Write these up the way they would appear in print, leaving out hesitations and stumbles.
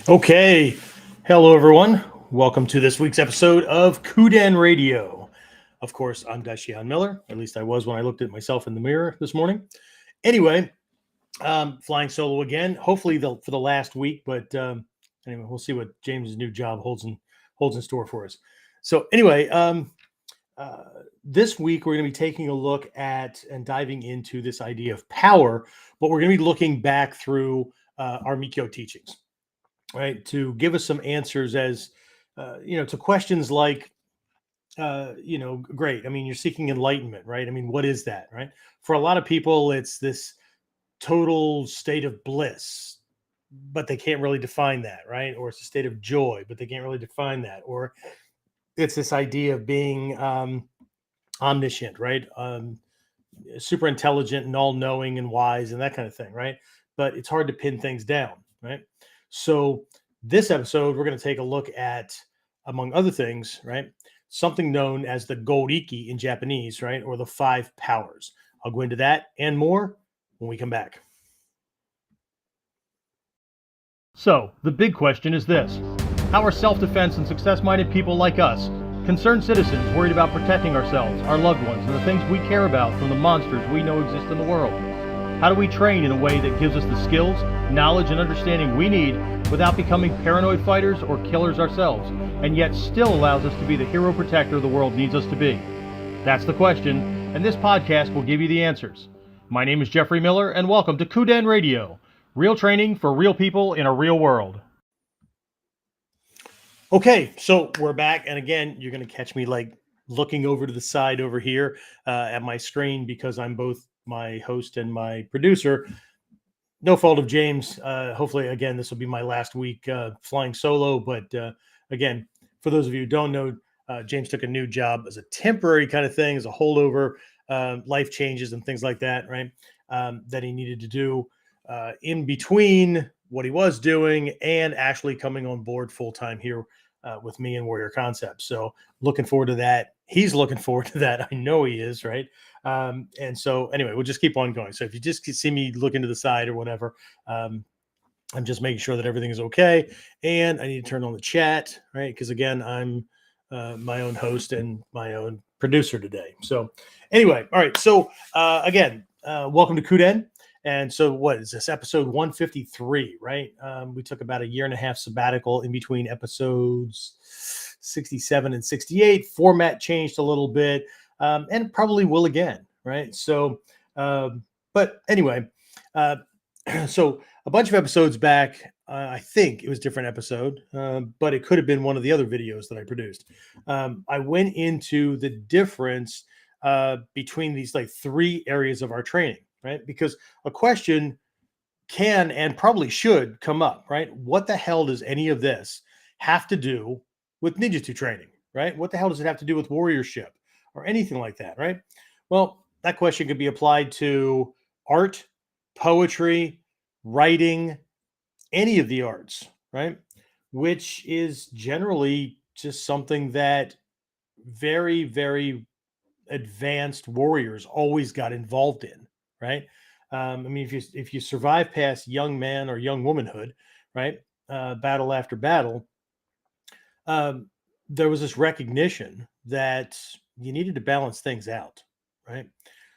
Okay. Hello, everyone. Welcome to this week's episode of KUDEN Radio. Of course, I'm Daishihan Miller. At least I was when I looked at myself in the mirror this morning. Anyway, flying solo again. Hopefully for the last week, but anyway, we'll see what James's new job holds in store for us. So anyway, this week we're going to be taking a look at and diving into this idea of power, but we're going to be looking back through our Mikyo teachings, right, to give us some answers as to questions like great, I mean, you're seeking enlightenment, right? I mean, what is that, right? For a lot of people, it's this total state of bliss, but they can't really define that, right? Or it's a state of joy, but they can't really define that. Or it's this idea of being omniscient, right? Super intelligent and all-knowing and wise and that kind of thing, right? But it's hard to pin things down, right? So this episode, we're going to take a look at, among other things, right, something known as the Goriki in Japanese, right, or the 5 powers. I'll go into that and more when we come back. So the big question is this: how are self-defense and success-minded people like us, concerned citizens worried about protecting ourselves, our loved ones, and the things we care about from the monsters we know exist in the world? How do we train in a way that gives us the skills, knowledge, and understanding we need without becoming paranoid fighters or killers ourselves, and yet still allows us to be the hero protector the world needs us to be? That's the question, and this podcast will give you the answers. My name is Jeffrey Miller, and welcome to KUDEN Radio, real training for real people in a real world. Okay, so we're back, and again, you're going to catch me like looking over to the side over here at my screen because I'm both my host and my producer. No fault of James. Hopefully, again, this will be my last week flying solo. But again, for those of you who don't know, James took a new job as a temporary kind of thing, as a holdover, life changes and things like that, right? That he needed to do in between what he was doing and actually coming on board full time here with me and Warrior Concepts. So looking forward to that. He's looking forward to that. I know he is, right? And so anyway, we'll just keep on going. So if you just see me looking to the side or whatever, I'm just making sure that everything is okay. And I need to turn on the chat, right? Because again, I'm my own host and my own producer today. So anyway, all right. So again, welcome to KUDEN. And so what is this, episode 153, right? We took about a year and a half sabbatical in between episodes 67 and 68. Format changed a little bit, and probably will again, right? So, but anyway, so a bunch of episodes back, I think it was a different episode, but it could have been one of the other videos that I produced. I went into the difference between these like 3 areas of our training, right? Because a question can and probably should come up, right? What the hell does any of this have to do with ninjutsu training, right? What the hell does it have to do with warriorship or anything like that, right? Well, that question could be applied to art, poetry, writing, any of the arts, right? Which is generally just something that very, very advanced warriors always got involved in, right? I mean, if you survive past young man or young womanhood, right, battle after battle, there was this recognition that you needed to balance things out, right?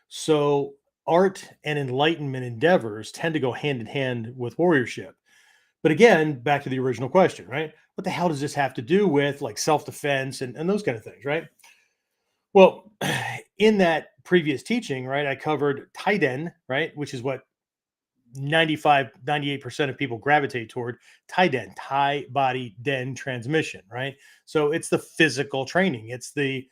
So art and enlightenment endeavors tend to go hand in hand with warriorship. But again, back to the original question, right? What the hell does this have to do with like self-defense and those kind of things, right? Well, in that previous teaching, right, I covered Taiden, right, which is what 98% of people gravitate toward. Taiden, Tai Body Den transmission, right? So it's the physical training. It's the,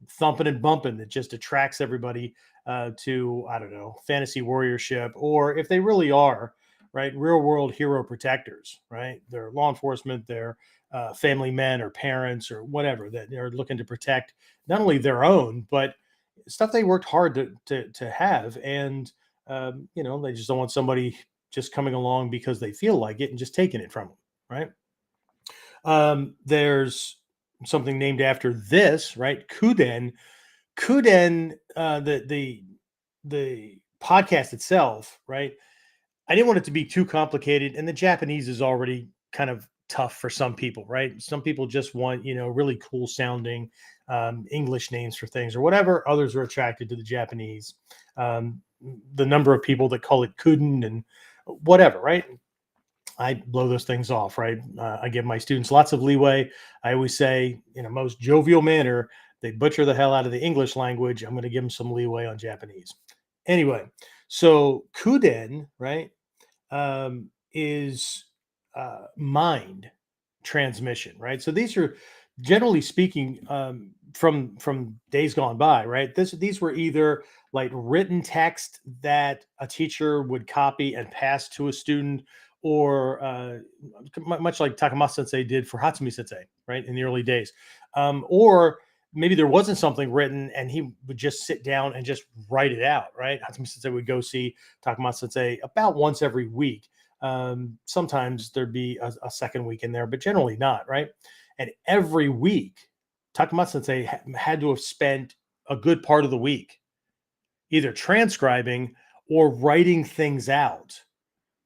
thumping and bumping that just attracts everybody to, I don't know, fantasy warriorship, or if they really are, right, real world hero protectors, right? They're law enforcement, they're family men or parents or whatever that they're looking to protect not only their own, but stuff they worked hard to have. And, they just don't want somebody just coming along because they feel like it and just taking it from them, right? There's something named after this, right? Kuden. Kuden, the podcast itself, right? I didn't want it to be too complicated, and the Japanese is already kind of tough for some people, right? Some people just want, really cool sounding English names for things or whatever. Others are attracted to the Japanese. The number of people that call it kuden and whatever, right? I blow those things off, right? I give my students lots of leeway. I always say, in a most jovial manner, they butcher the hell out of the English language. I'm going to give them some leeway on Japanese. Anyway, so kuden, right, is mind transmission, right? So these are, generally speaking, from days gone by, right? These were either like written text that a teacher would copy and pass to a student, or much like Takamasu Sensei did for Hatsumi Sensei, right, in the early days, or maybe there wasn't something written and he would just sit down and just write it out, right? Hatsumi Sensei would go see Takamasu Sensei about once every week. Sometimes there'd be a second week in there, but generally not, right? And every week, Takamasu Sensei had to have spent a good part of the week either transcribing or writing things out,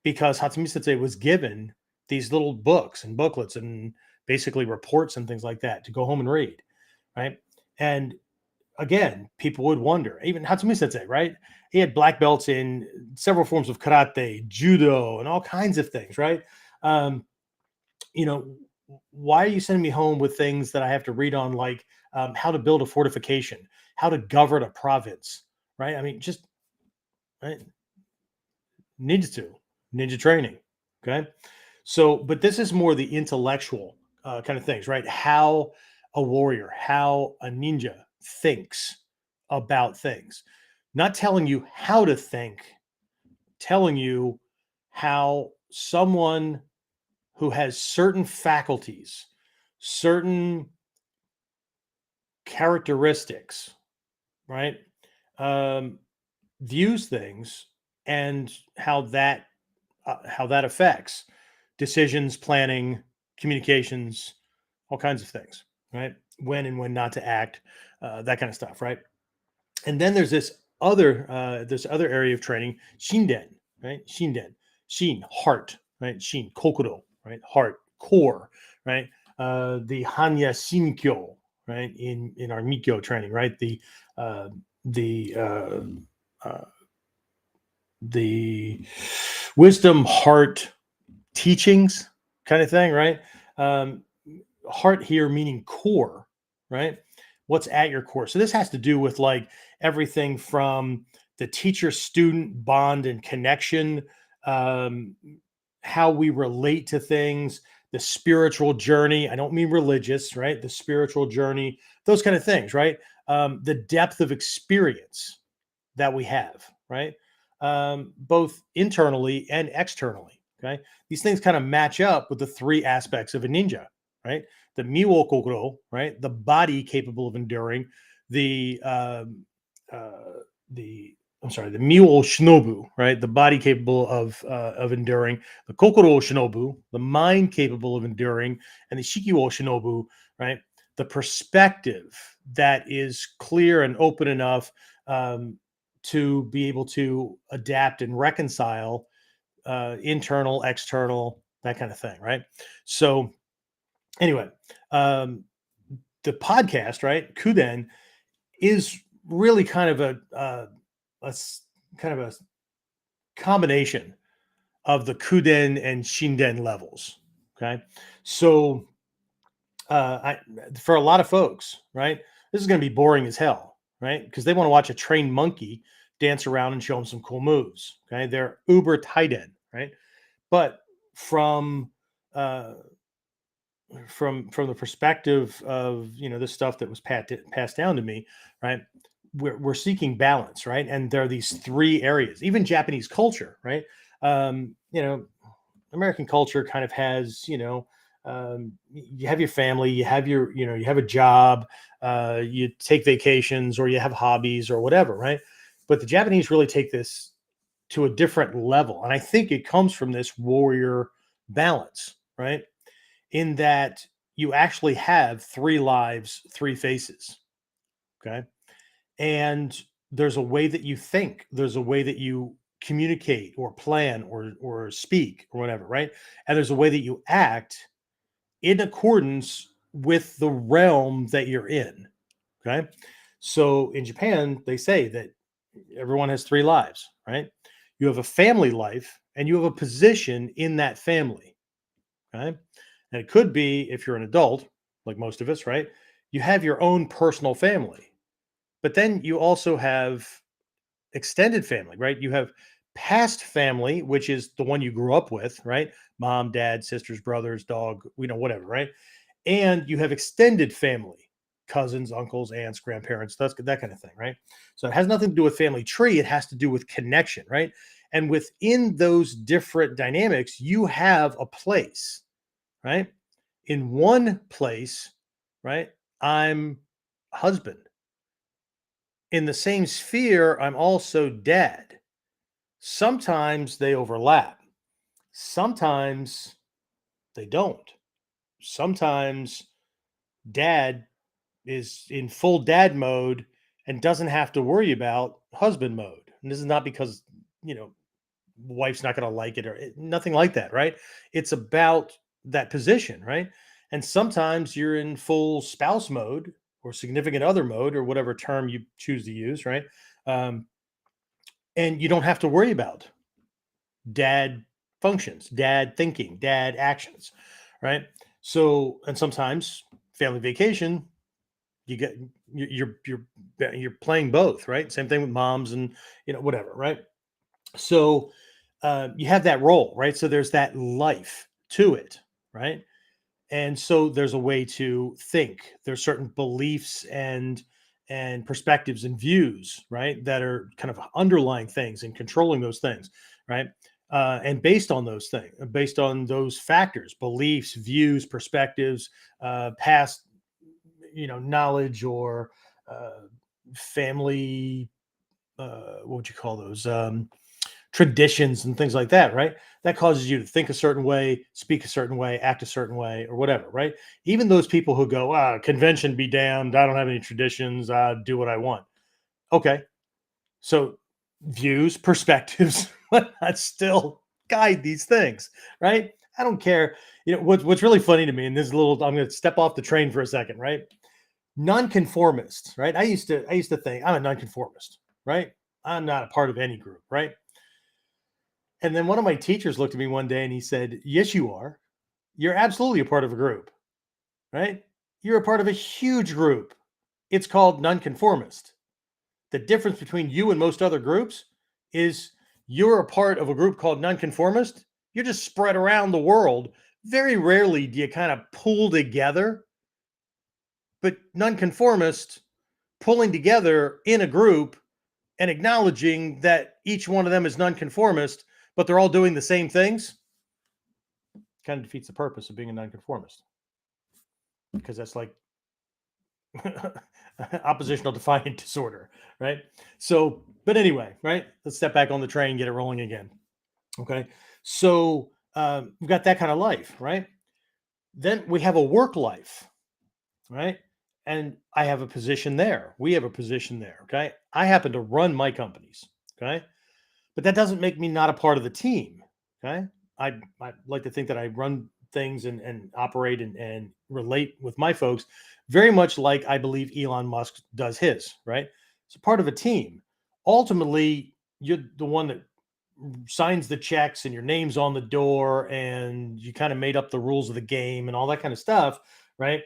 because Hatsumi Sensei was given these little books and booklets and basically reports and things like that to go home and read, right? And again, people would wonder, even Hatsumi Sensei, right? He had black belts in several forms of karate, judo, and all kinds of things, right? Um, you know, why are you sending me home with things that I have to read on, like how to build a fortification, how to govern a province, right? I mean, just right? Ninjutsu, ninja training. Okay. So, but this is more the intellectual kind of things, right? How a warrior, how a ninja thinks about things. Not telling you how to think, telling you how someone who has certain faculties, certain characteristics, right? Um, Views things, and how that affects decisions, planning, communications, all kinds of things, right? When and when not to act, that kind of stuff, right? And then there's this other area of training, shinden, right? Shinden, shin, heart, right? Shin, kokoro, right? Heart, core, right? The hanya shinkyo, right? In our mikyo training, right? Uh, the uh, the wisdom heart teachings kind of thing, right? Um, Heart here meaning core, right? What's at your core. So this has to do with like everything from the teacher student bond and connection, um, how we relate to things, the spiritual journey. I don't mean religious, right? The spiritual journey, those kind of things, right? The depth of experience that we have, right? Both internally and externally. Okay. These things kind of match up with the three aspects of a ninja, right? The miwo kokoro, right? The body capable of enduring, the uh, the I'm sorry, the miwo shinobu, right? The body capable of enduring, the kokoro shinobu, the mind capable of enduring, and the shikiwo shinobu, right? The perspective that is clear and open enough to be able to adapt and reconcile internal, external, that kind of thing, right? So, anyway, um, the podcast, right, Kuden, is really kind of kind of a combination of the Kuden and Shinden levels. Okay, so I, for a lot of folks, right, this is going to be boring as hell, right? Because they want to watch a trained monkey dance around and show them some cool moves. Okay, they're uber tight right? But from uh, from the perspective of this stuff that was passed down to me, right? We're seeking balance, right? And there are these three areas. Even Japanese culture, right? Um, you know, American culture kind of has, you have your family, you have you have a job, you take vacations, or you have hobbies or whatever, right? But the Japanese really take this to a different level, and I think it comes from this warrior balance, right? In that you actually have three lives, three faces, okay? And there's a way that you think, there's a way that you communicate or plan or speak or whatever, right? And there's a way that you act in accordance with the realm that you're in. Okay. So in Japan, they say that everyone has three lives, right? You have a family life and you have a position in that family. Okay. And it could be, if you're an adult, like most of us, right? You have your own personal family, but then you also have extended family, right? You have past family, which is the one you grew up with, right? Mom, dad, sisters, brothers, dog, whatever, right? And you have extended family, cousins, uncles, aunts, grandparents, that kind of thing, right? So it has nothing to do with family tree. It has to do with connection, right? And within those different dynamics, you have a place, right? In one place, right? I'm husband. In the same sphere, I'm also dad. Sometimes they overlap. Sometimes they don't. Sometimes dad is in full dad mode and doesn't have to worry about husband mode. And this is not because, you know, wife's not going to like it or nothing like that, right? It's about that position, right? And sometimes you're in full spouse mode or significant other mode or whatever term you choose to use, right? Um, and you don't have to worry about dad functions, dad thinking, dad actions, right? So, and sometimes family vacation, you get you're playing both, right? Same thing with moms and whatever, right? So you have that role, right? So there's that life to it, right? And so there's a way to think. There's certain beliefs and perspectives and views, right, that are kind of underlying things and controlling those things, right? And based on those things, based on those factors, beliefs, views, perspectives, past, knowledge or uh, family, what would you call those? Traditions and things like that, right? That causes you to think a certain way, speak a certain way, act a certain way, or whatever, right? Even those people who go, convention be damned, I don't have any traditions, I do what I want. Okay. So views, perspectives, that still guide these things, right? I don't care. What's really funny to me, and this is a little, I'm going to step off the train for a second, right? Nonconformists, right? I used to think I'm a nonconformist, right? I'm not a part of any group, right? And then one of my teachers looked at me one day and he said, "Yes, you are. You're absolutely a part of a group, right? You're a part of a huge group. It's called nonconformist. The difference between you and most other groups is you're a part of a group called nonconformist. You're just spread around the world. Very rarely do you kind of pull together, but nonconformist pulling together in a group and acknowledging that each one of them is nonconformist, but they're all doing the same things, kind of defeats the purpose of being a nonconformist because that's like oppositional defiant disorder, right? So, but anyway, right? Let's step back on the train, get it rolling again. Okay. So we've got that kind of life, right? Then we have a work life, right? And I have a position there. We have a position there. Okay. I happen to run my companies. Okay. But that doesn't make me not a part of the team. Okay. I like to think that I run things and operate and relate with my folks very much like I believe Elon Musk does his, right? It's a part of a team. Ultimately, you're the one that signs the checks and your name's on the door and you kind of made up the rules of the game and all that kind of stuff, right?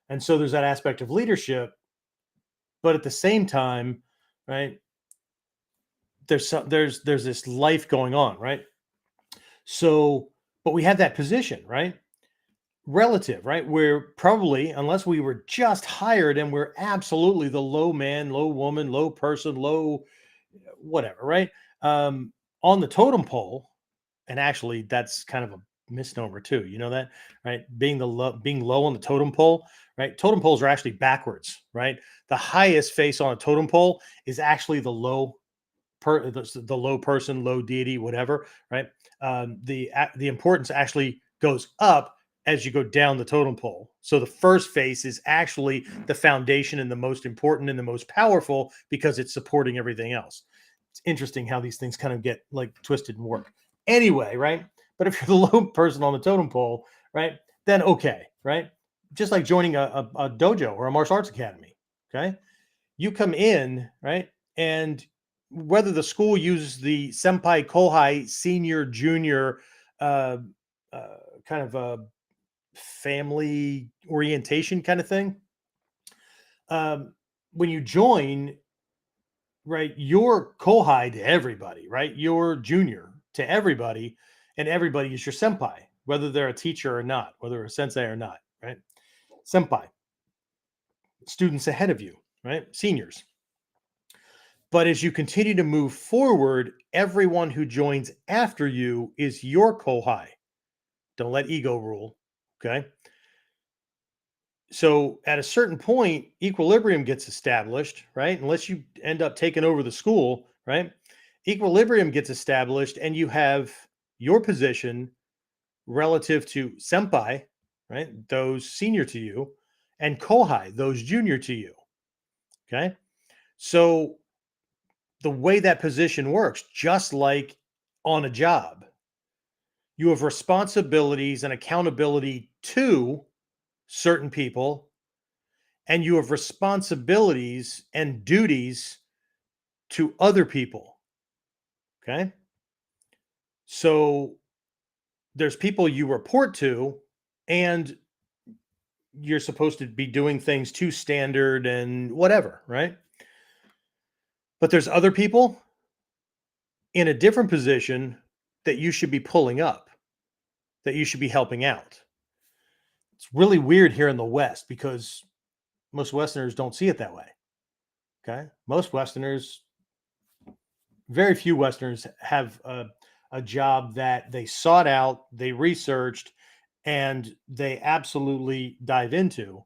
And so there's that aspect of leadership, but at the same time, right, there's this life going on, right? So, but we have that position, right? Relative, right? We're probably, unless we were just hired and we're absolutely the low man, low woman, low person, low whatever, right? On the totem pole, and actually that's kind of a misnomer too. You know that, right? Being low on the totem pole, right? Totem poles are actually backwards, right? The highest face on a totem pole is actually the low person, low deity, whatever, right? The importance actually goes up as you go down the totem pole. So the first phase is actually the foundation and the most important and the most powerful because it's supporting everything else. It's interesting how these things kind of get like twisted and warped. Anyway, right? But if you're the low person on the totem pole, right, then okay, right? Just like joining a dojo or a martial arts academy, okay? You come in, right? And whether the school uses the senpai, kohai, senior, junior, uh, uh, kind of a family orientation kind of thing, when you join, right, you're kohai to everybody, right? You're junior to everybody, and everybody is your senpai, whether they're a teacher or not, whether they're a sensei or not, right? Senpai, students ahead of you, right? Seniors. But as you continue to move forward, everyone who joins after you is your kohai. Don't let ego rule. Okay. So at a certain point, equilibrium gets established, right? Unless you end up taking over the school, right? Equilibrium gets established, and you have your position relative to senpai, right? Those senior to you, and kohai, those junior to you. Okay. So the way that position works, just like on a job, you have responsibilities and accountability to certain people, and you have responsibilities and duties to other people. Okay. So there's people you report to, and you're supposed to be doing things to standard and whatever, right? But there's other people in a different position that you should be pulling up, that you should be helping out. It's really weird here in the West because most Westerners don't see it that way. Okay. Most Westerners, very few Westerners have a job that they sought out, they researched, and they absolutely dive into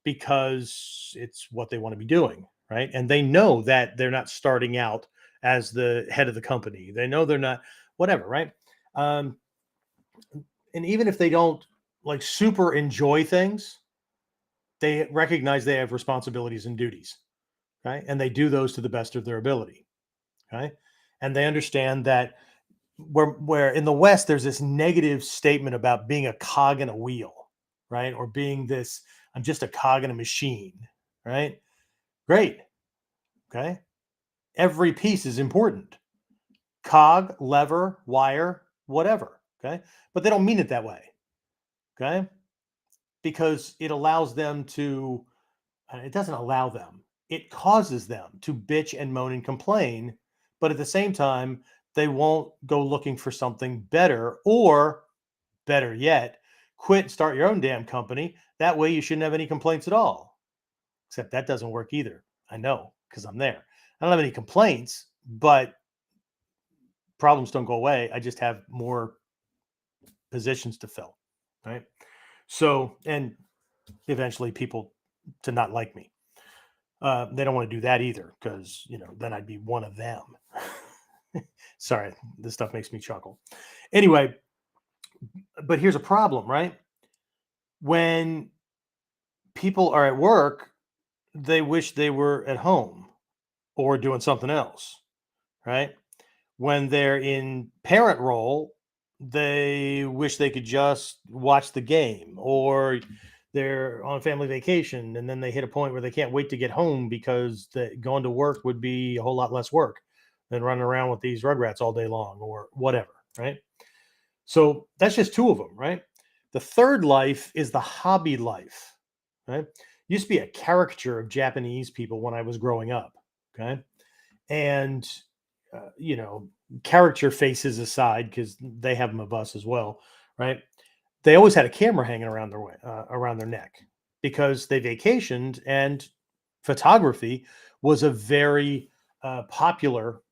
because it's what they want to be doing. Right. And they know that they're not starting out as the head of the company. They know they're not, whatever. Right. Um, and even if they don't like super enjoy things, they recognize they have responsibilities and duties, right? And they do those to the best of their ability, okay? And they understand that where in the West there's this negative statement about being a cog in a wheel, right? Or being this, I'm just a cog in a machine, right? Great, okay? Every piece is important. Cog, lever, wire, whatever, okay? But they don't mean it that way, okay? Because it allows them to it doesn't allow them. It causes them to bitch and moan and complain, but at the same time, they won't go looking for something better, or better yet, quit and start your own damn company. That way you shouldn't have any complaints at all. Except that doesn't work either. I know because I'm there. I don't have any complaints, but problems don't go away. I just have more positions to fill, right? So, and eventually people to not like me. They don't want to do that either because, then I'd be one of them. Sorry, this stuff makes me chuckle. Anyway, but here's a problem, right? When people are at work, they wish they were at home or doing something else, right? When they're in parent role, they wish they could just watch the game, or they're on family vacation and then they hit a point where they can't wait to get home because going to work would be a whole lot less work than running around with these rugrats all day long or whatever, right? So that's just two of them, right? The third life is the hobby life, right? Used to be a caricature of Japanese people when I was growing up, okay? And character faces aside, because they have them of us as well, right? They always had a camera hanging around their neck because they vacationed, and photography was a very popular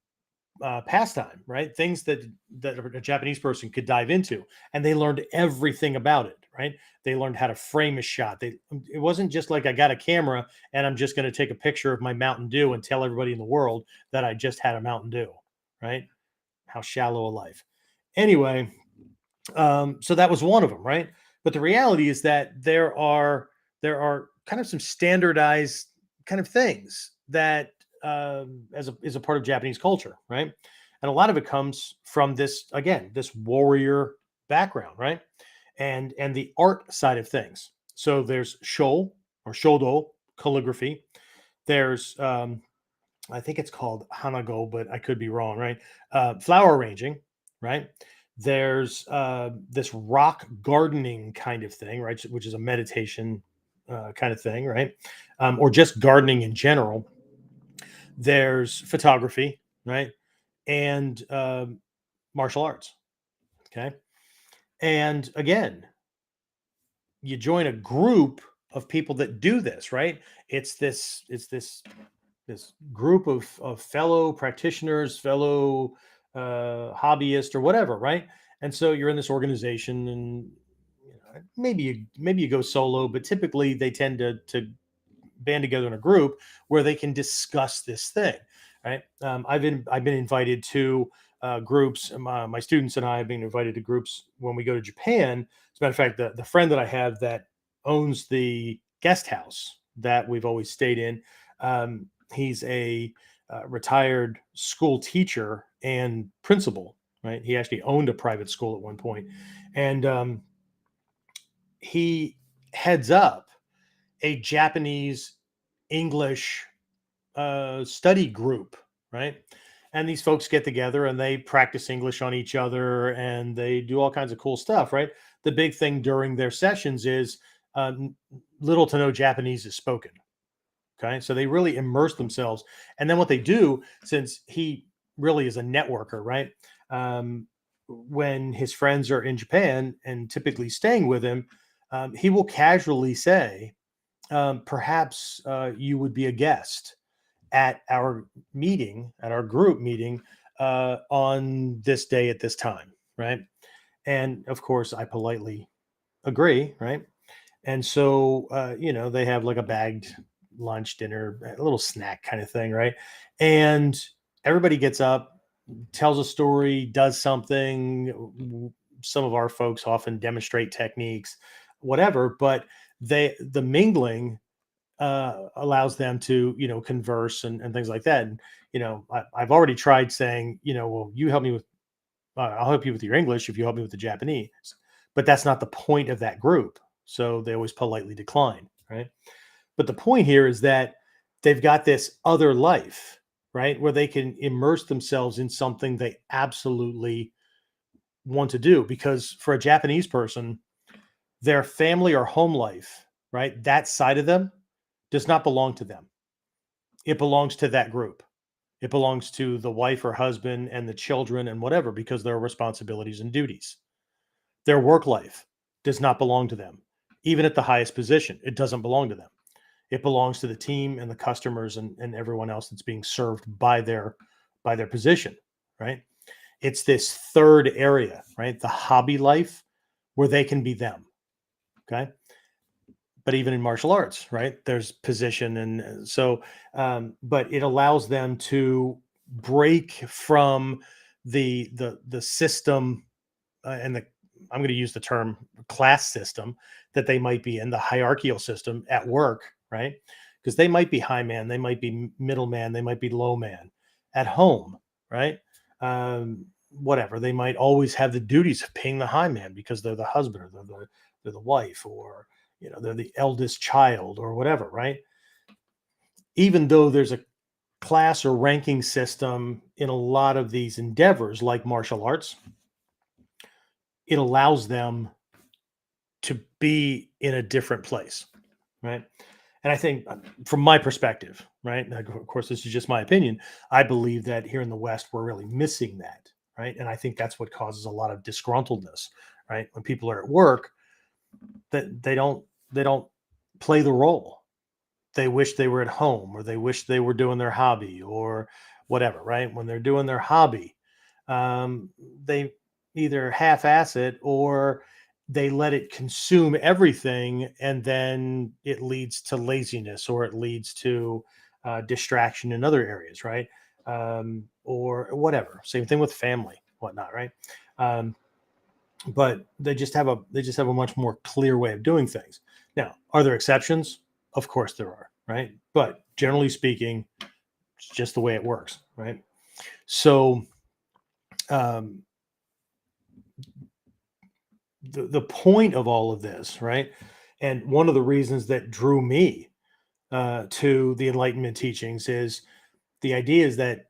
pastime, right? Things that a Japanese person could dive into, and they learned everything about it, right? They learned how to frame a shot. It wasn't just like I got a camera and I'm just going to take a picture of my Mountain Dew and tell everybody in the world that I just had a Mountain Dew, right? How shallow a life. Anyway, so that was one of them, right? But the reality is that there are kind of some standardized kind of things that is a part of Japanese culture, right? And a lot of it comes from this, again, this warrior background, right? And the art side of things. So there's sho or shodo calligraphy. There's I think it's called hanago, but I could be wrong, right? Flower arranging, right? There's this rock gardening kind of thing, right? Which is a meditation kind of thing, right? Or just gardening in general. There's photography, right? And martial arts, okay? And again, you join a group of people that do this, right? It's this group of fellow practitioners, fellow hobbyists, or whatever, right? And so you're in this organization, and maybe you go solo, but typically they tend to band together in a group where they can discuss this thing, right? I've been invited to groups. My students and I have been invited to groups when we go to Japan. As a matter of fact, the friend that I have that owns the guest house that we've always stayed in, he's a retired school teacher and principal. Right, he actually owned a private school at one point, and he heads up a Japanese English study group, right? And these folks get together and they practice English on each other and they do all kinds of cool stuff, right? The big thing during their sessions is little to no Japanese is spoken. Okay. So they really immerse themselves. And then what they do, since he really is a networker, right? When his friends are in Japan and typically staying with him, he will casually say, perhaps you would be a guest at our meeting, at our group meeting on this day at this time, right? And of course, I politely agree, right? And so, they have like a bagged lunch, dinner, a little snack kind of thing, right? And everybody gets up, tells a story, does something. Some of our folks often demonstrate techniques, whatever, but the mingling allows them to converse and things like that. And I've already tried saying, well, you help me with I'll help you with your English if you help me with the Japanese, but that's not the point of that group, so they always politely decline, right? But the point here is that they've got this other life, right, where they can immerse themselves in something they absolutely want to do, because for a Japanese person, their family or home life, right, that side of them does not belong to them. It belongs to that group. It belongs to the wife or husband and the children and whatever, because there are responsibilities and duties. Their work life does not belong to them. Even at the highest position, it doesn't belong to them. It belongs to the team and the customers and everyone else that's being served by their position, right? It's this third area, right? The hobby life where they can be them. Okay. But even in martial arts, right? There's position, and so, but it allows them to break from the system and the I'm going to use the term class system that they might be in, the hierarchical system at work, right? Because they might be high man, they might be middle man, they might be low man at home, right? Whatever, they might always have the duties of being the high man because they're the husband, or they're the wife, or they're the eldest child or whatever, right? Even though there's a class or ranking system in a lot of these endeavors like martial arts, it allows them to be in a different place, right? And I think, from my perspective, right, now, of course, this is just my opinion, I believe that here in the West, we're really missing that, right? And I think that's what causes a lot of disgruntledness, right? When people are at work, that they don't play the role. They wish they were at home, or they wish they were doing their hobby or whatever, right? When they're doing their hobby, they either half-ass it, or they let it consume everything, and then it leads to laziness, or it leads to distraction in other areas, right? Or whatever. Same thing with family, whatnot, right? Um, but they just have a much more clear way of doing things. Now, are there exceptions? Of course there are, right? But generally speaking, It's just the way it works, right? So um, the point of all of this, right? And one of the reasons that drew me to the Enlightenment teachings is the idea is that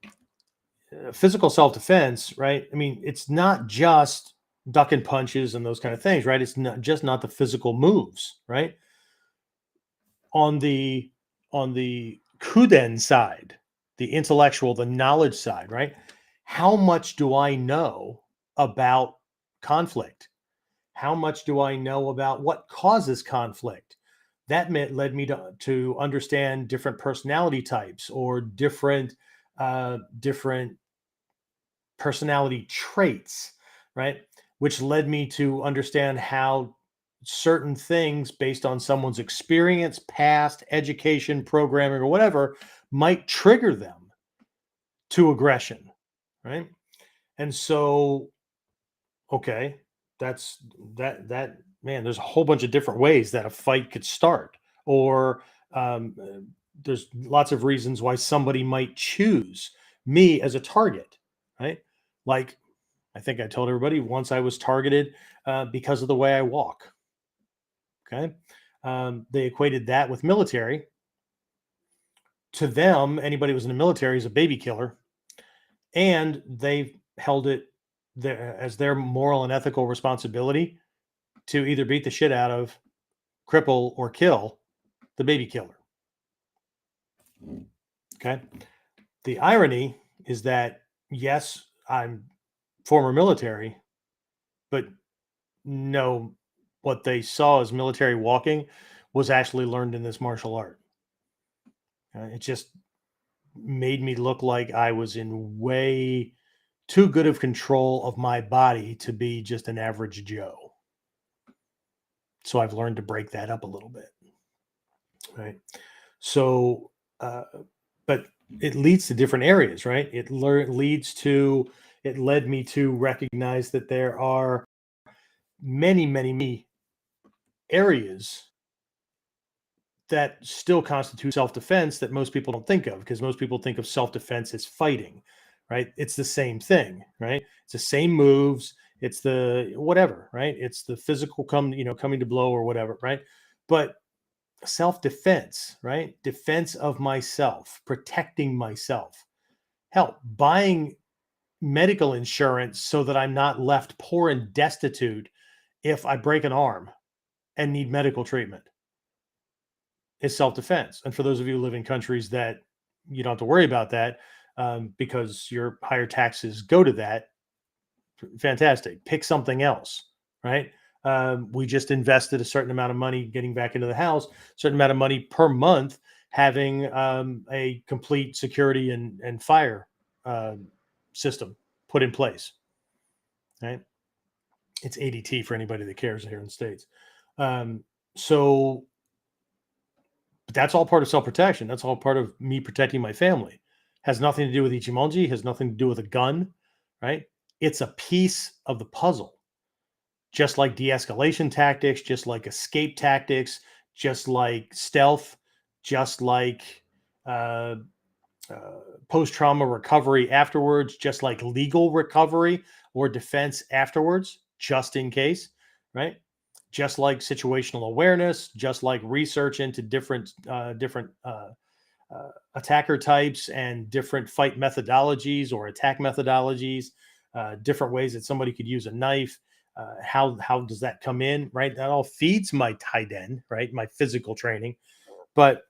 physical self defense, right? I mean, it's not just ducking punches and those kind of things, right? It's not the physical moves, right? On the KUDEN side, the intellectual, the knowledge side, right? How much do I know about conflict? How much do I know about what causes conflict? That led me to understand different personality types or different personality traits, right? Which led me to understand how certain things based on someone's experience, past, education, programming, or whatever might trigger them to aggression, right? And so, okay, that's that man, there's a whole bunch of different ways that a fight could start, or there's lots of reasons why somebody might choose me as a target, right? Like I think I told everybody once I was targeted because of the way I walk. Okay. They equated that with military. To them, anybody who was in the military is a baby killer. And they held it as their moral and ethical responsibility to either beat the shit out of, cripple, or kill the baby killer. Okay. The irony is that, yes, I'm former military, but no, what they saw as military walking was actually learned in this martial art. It just made me look like I was in way too good of control of my body to be just an average Joe. So I've learned to break that up a little bit. Right. So, but it leads to different areas, right? It led me to recognize that there are many areas that still constitute self-defense that most people don't think of, because most people think of self-defense as fighting, right? It's the same thing, right? It's the same moves, it's the whatever, right? It's the physical coming to blow or whatever, right? But self-defense, right? Defense of myself, protecting myself. Hell, buying medical insurance so that I'm not left poor and destitute if I break an arm and need medical treatment is self-defense. And for those of you who live in countries that you don't have to worry about that because your higher taxes go to that, fantastic. Pick something else, right? We just invested a certain amount of money getting back into the house, certain amount of money per month, having a complete security and fire uh, system put in place, right? It's ADT for anybody that cares here in the States. So but that's all part of self-protection. That's all part of me protecting my family. Has nothing to do with Ichimonji, has nothing to do with a gun, right? It's a piece of the puzzle. Just like de-escalation tactics, just like escape tactics, just like stealth, just like uh, post-trauma recovery afterwards, just like legal recovery or defense afterwards, just in case, right? Just like situational awareness, just like research into different attacker types and different fight methodologies or attack methodologies, different ways that somebody could use a knife. How does that come in, right? That all feeds my taiden, right? My physical training, but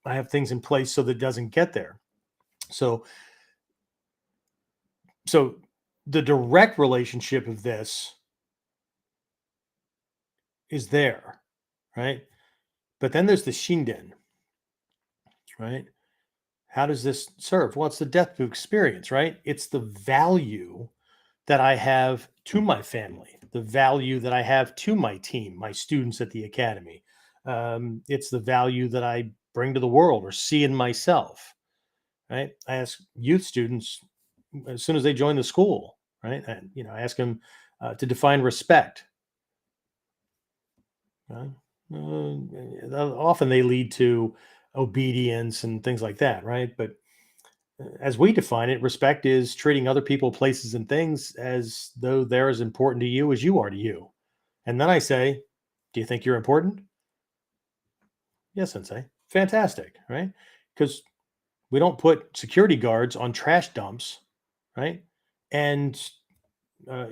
I have things in place so that it doesn't get there. So, so the direct relationship of this is there, right? But then there's the shinden, right? How does this serve? Well, it's the death experience, right? It's the value that I have to my family, the value that I have to my team, my students at the academy. It's the value that I bring to the world or see in myself, right? I ask youth students as soon as they join the school, right? And, I ask them to define respect. Uh, often they lead to obedience and things like that, right? But as we define it, respect is treating other people, places, and things as though they're as important to you as you are to you. And then I say, do you think you're important? Yes, sensei. Fantastic, right? Because we don't put security guards on trash dumps, right? And,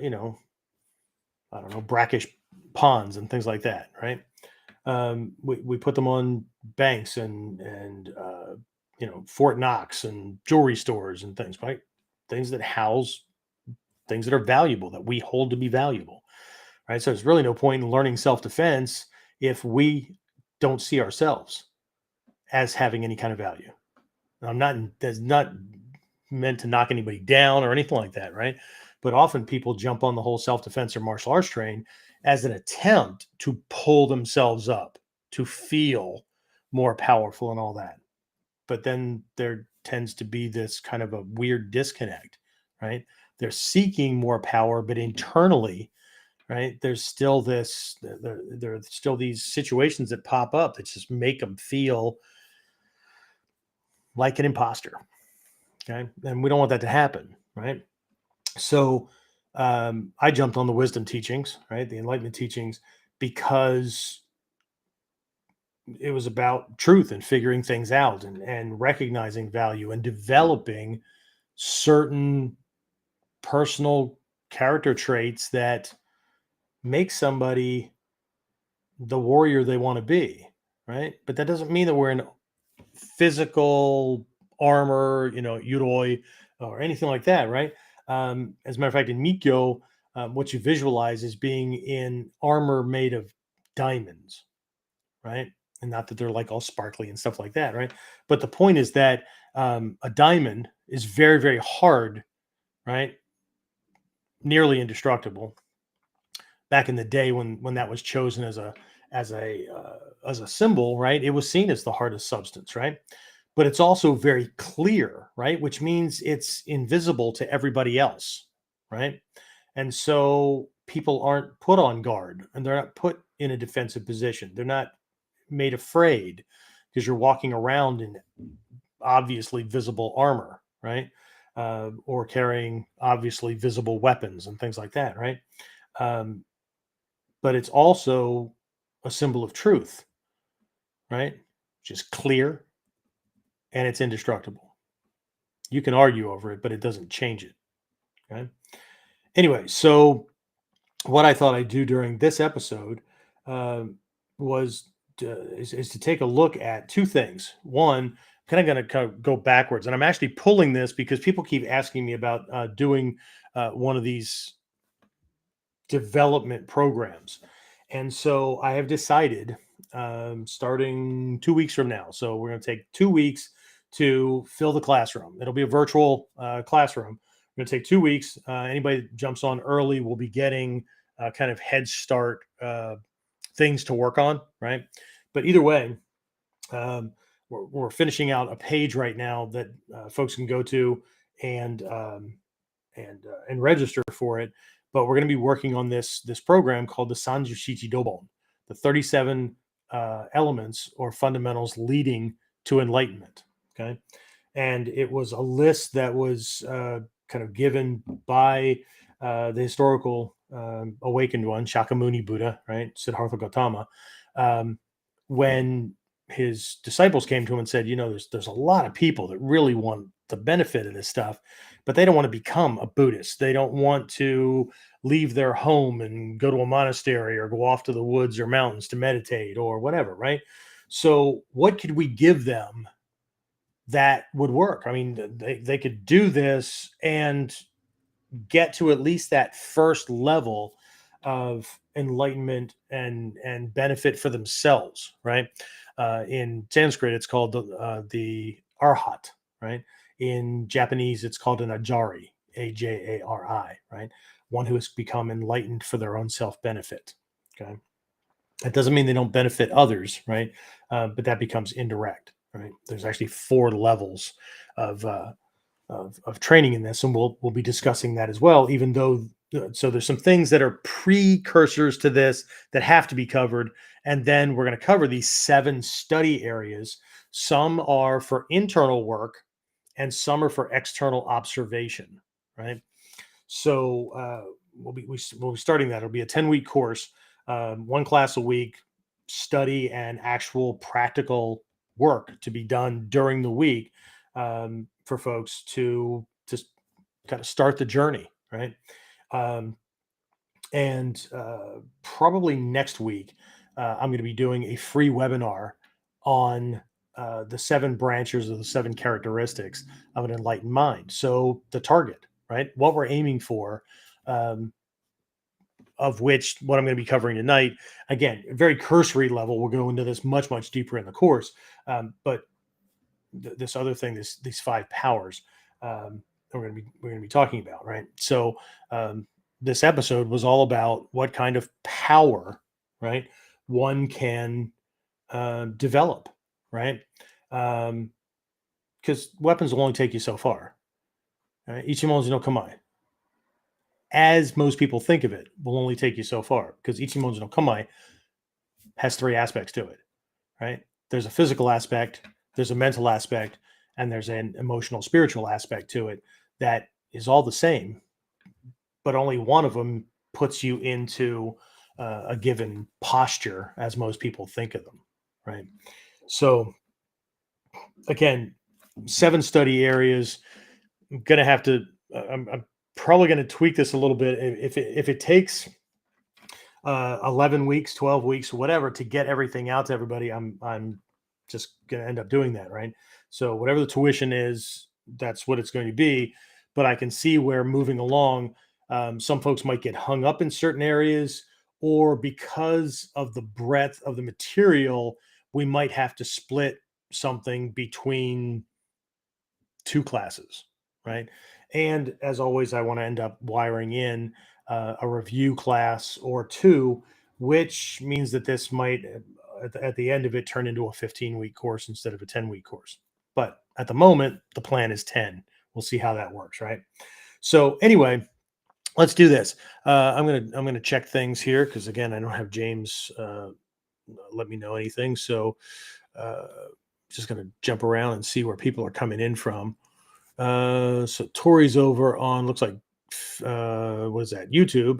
you know, I don't know, brackish ponds and things like that, right? We put them on banks and Fort Knox and jewelry stores and things, right? Things that house things that are valuable that we hold to be valuable, right? So there's really no point in learning self-defense if we don't see ourselves as having any kind of value. I'm not That's not meant to knock anybody down or anything like that, right? But often people jump on the whole self-defense or martial arts train as an attempt to pull themselves up, to feel more powerful and all that. But then there tends to be this kind of a weird disconnect, right? They're seeking more power, but internally, right, there's still there are still these situations that pop up that just make them feel like an imposter. Okay. And we don't want that to happen, right? So I jumped on the wisdom teachings, right? The enlightenment teachings, because it was about truth and figuring things out and recognizing value and developing certain personal character traits that make somebody the warrior they want to be, right? But that doesn't mean that we're in physical armor, yuroi or anything like that, right? As a matter of fact, in Mikyo, what you visualize is being in armor made of diamonds, right? And not that they're like all sparkly and stuff like that, right? But the point is that a diamond is very, very hard, right? Nearly indestructible. Back in the day when that was chosen as a symbol, right? It was seen as the hardest substance, right? But it's also very clear, right? Which means it's invisible to everybody else, right? And so people aren't put on guard and they're not put in a defensive position. They're not made afraid because you're walking around in obviously visible armor, right? Or carrying obviously visible weapons and things like that, right? Um, but it's also a symbol of truth, right? Just clear and it's indestructible. You can argue over it, but it doesn't change it. Okay. Anyway, so what I thought I'd do during this episode um, is to take a look at two things. One, kind of going to go backwards, and I'm actually pulling this because people keep asking me about doing one of these development programs. And so I have decided, starting 2 weeks from now. So we're going to take 2 weeks to fill the classroom. It'll be a virtual classroom. We're going to take 2 weeks. Anybody that jumps on early will be getting kind of head start things to work on, right? But either way, we're finishing out a page right now that folks can go to and and register for it. But we're going to be working on this program called the Sanjushichi Dobon, the 37 elements or fundamentals leading to enlightenment. Okay, and it was a list that was kind of given by the historical awakened one, Shakyamuni Buddha, right, Siddhartha Gautama, when his disciples came to him and said, there's a lot of people that really want the benefit of this stuff, but they don't want to become a Buddhist. They don't want to leave their home and go to a monastery or go off to the woods or mountains to meditate or whatever, right? So what could we give them that would work? I mean, they could do this and get to at least that first level of enlightenment and benefit for themselves, right? In Sanskrit, it's called the arhat, right? In Japanese, it's called an ajari, Ajari, right? One who has become enlightened for their own self benefit. Okay, that doesn't mean they don't benefit others, right? But that becomes indirect, right? There's actually 4 levels of of training in this, and we'll be discussing that as well. Even though, so there's some things that are precursors to this that have to be covered, and then we're going to cover these 7 study areas. Some are for internal work, and some are for external observation, right? So we'll be starting that. It'll be a 10-week course, one class a week, study and actual practical work to be done during the week, for folks to just kind of start the journey, right? Um, and probably next week, I'm going to be doing a free webinar on the 7 branches of the 7 characteristics of an enlightened mind. So the target, right? What we're aiming for, um, of which what I'm going to be covering tonight, again, very cursory level. We'll go into this much, much deeper in the course. But this other thing, these 5 powers, we're going to be talking about, right? So this episode was all about what kind of power, right, one can develop, right? Because weapons will only take you so far. Right? Ichimon's no Kamae, as most people think of it, will only take you so far, because Ichimon's no Kamae has 3 aspects to it, right? There's a physical aspect, there's a mental aspect, and there's an emotional, spiritual aspect to it that is all the same, but only one of them puts you into a given posture as most people think of them, right? So, again, 7 study areas. I'm gonna have to. I'm probably going to tweak this a little bit. If it takes 11 weeks, 12 weeks, whatever, to get everything out to everybody, I'm just going to end up doing that, right? So whatever the tuition is, that's what it's going to be. But I can see where moving along, some folks might get hung up in certain areas, or because of the breadth of the material, we might have to split something between 2 classes, right? And as always, I want to end up wiring in a review class or 2, which means that this might, at the end of it, turn into a 15-week course instead of a 10-week course. But at the moment, the plan is 10. We'll see how that works, right? So anyway, let's do this. I'm gonna check things here because again, I don't have James let me know anything. So uh, just gonna jump around and see where people are coming in from. So Tori's over on, looks like, what is that? YouTube.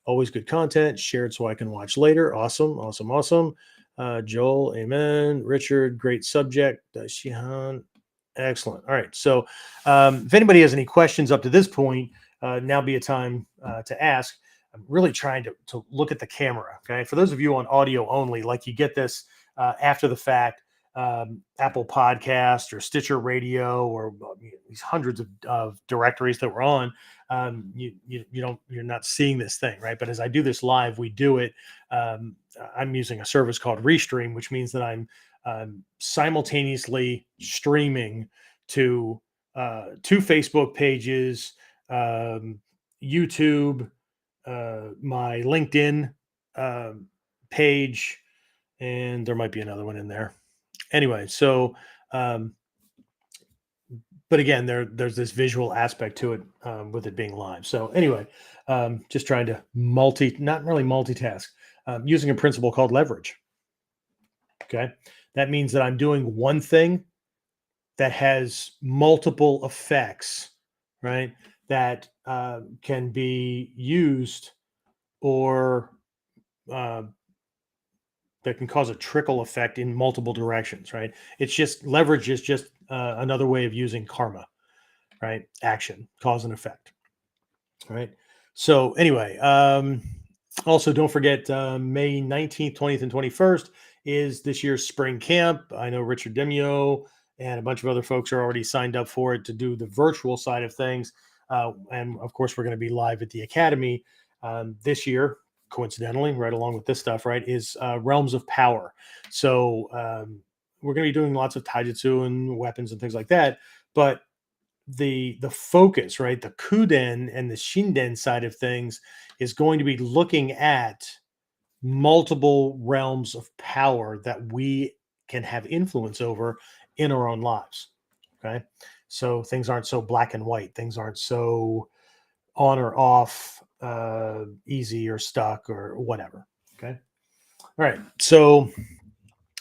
Always good content shared so I can watch later. Awesome, awesome, awesome. Joel, amen. Richard, great subject. Shihan, excellent. All right. So if anybody has any questions up to this point, now be a time to ask. I'm really trying to look at the camera. Okay. For those of you on audio only, like you get this after the fact, Apple Podcast or Stitcher Radio or these hundreds of directories that we're on, you're not seeing this thing, right? But as I do this live, we do it. I'm using a service called Restream, which means that I'm simultaneously streaming to 2 Facebook pages, YouTube, my LinkedIn page, and there might be another one in there. Anyway, so but again, there's this visual aspect to it, with it being live. So anyway, just trying to not really multitask, using a principle called leverage. Okay, that means that I'm doing one thing that has multiple effects, right? That can be used, or uh, that can cause a trickle effect in multiple directions, right? It's just leverage is just another way of using karma, right? Action, cause and effect, right? So anyway, also don't forget May 19th, 20th, and 21st is this year's spring camp. I know Richard Demio and a bunch of other folks are already signed up for it to do the virtual side of things. And of course, we're going to be live at the Academy this year, coincidentally, right along with this stuff, right, is Realms of Power. So we're going to be doing lots of taijutsu and weapons and things like that. But the focus, right, the kuden and the shinden side of things is going to be looking at multiple realms of power that we can have influence over in our own lives. Okay, so things aren't so black and white, things aren't so on or off, easy or stuck or whatever. Okay, all right, so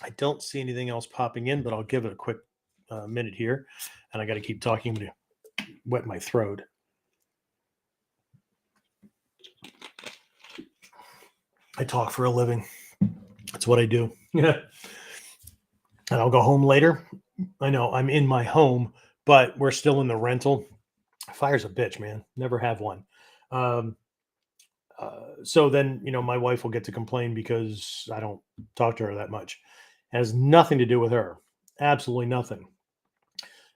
I don't see anything else popping in, but I'll give it a quick minute here. and I got to keep talking to wet my throat. I talk for a living. That's what I do. Yeah. And I'll go home later. I know I'm in my home, but we're still in the rental. Fire's a bitch, man. Never have one. Um, so then, my wife will get to complain because I don't talk to her that much. It has nothing to do with her. Absolutely nothing.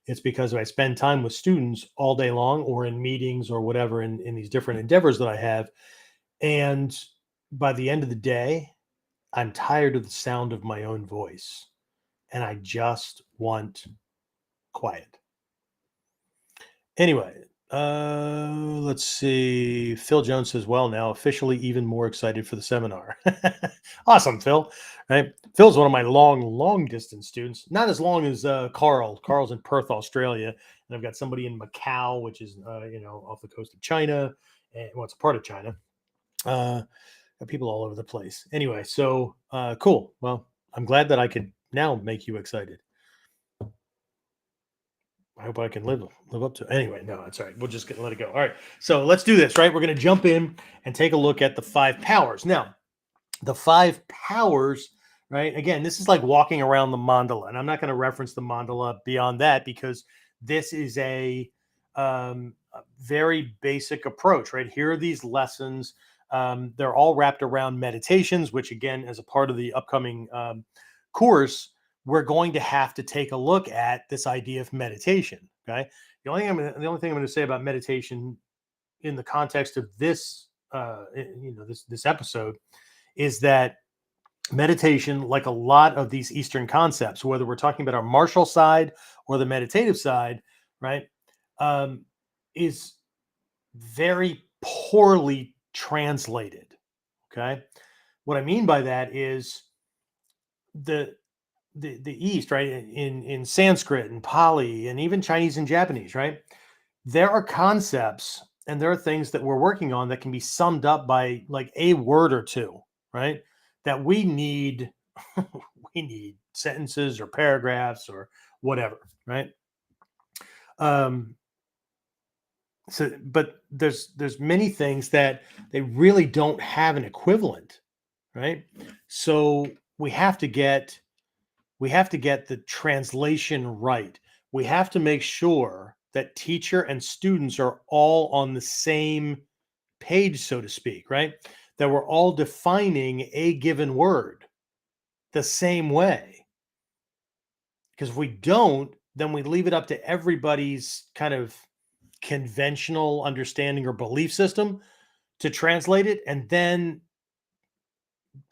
It's because I spend time with students all day long or in meetings or whatever in these different endeavors that I have. And by the end of the day, I'm tired of the sound of my own voice and I just want quiet. Anyway, let's see. Phil Jones says, well, now officially even more excited for the seminar. Awesome, Phil. Right? Phil's one of my long distance students. Not as long as Carl. Carl's in Perth, Australia. And I've got somebody in Macau, which is, off the coast of China. And well, it's a part of China. Got people all over the place. Anyway, so cool. Well, I'm glad that I could now make you excited. I hope I can live up to it. Anyway, no, that's all right. We'll just let it go. All right. So let's do this, right? We're going to jump in and take a look at the 5 powers. Now, the 5 powers, right? Again, this is like walking around the mandala. And I'm not going to reference the mandala beyond that because this is a very basic approach, right? Here are these lessons. They're all wrapped around meditations, which again, as a part of the upcoming course, we're going to have to take a look at this idea of meditation. Okay. The only thing I'm going to say about meditation in the context of this, this episode is that meditation, like a lot of these Eastern concepts, whether we're talking about our martial side or the meditative side, right, is very poorly translated. Okay. What I mean by that is the East, right, in Sanskrit and Pali and even Chinese and Japanese, right? There are concepts and there are things that we're working on that can be summed up by like a word or two, right? That we need we need sentences or paragraphs or whatever, right? But there's many things that they really don't have an equivalent, right? So we have to get the translation right. We have to make sure that teacher and students are all on the same page, so to speak, right? That we're all defining a given word the same way. Because if we don't, then we leave it up to everybody's kind of conventional understanding or belief system to translate it, and then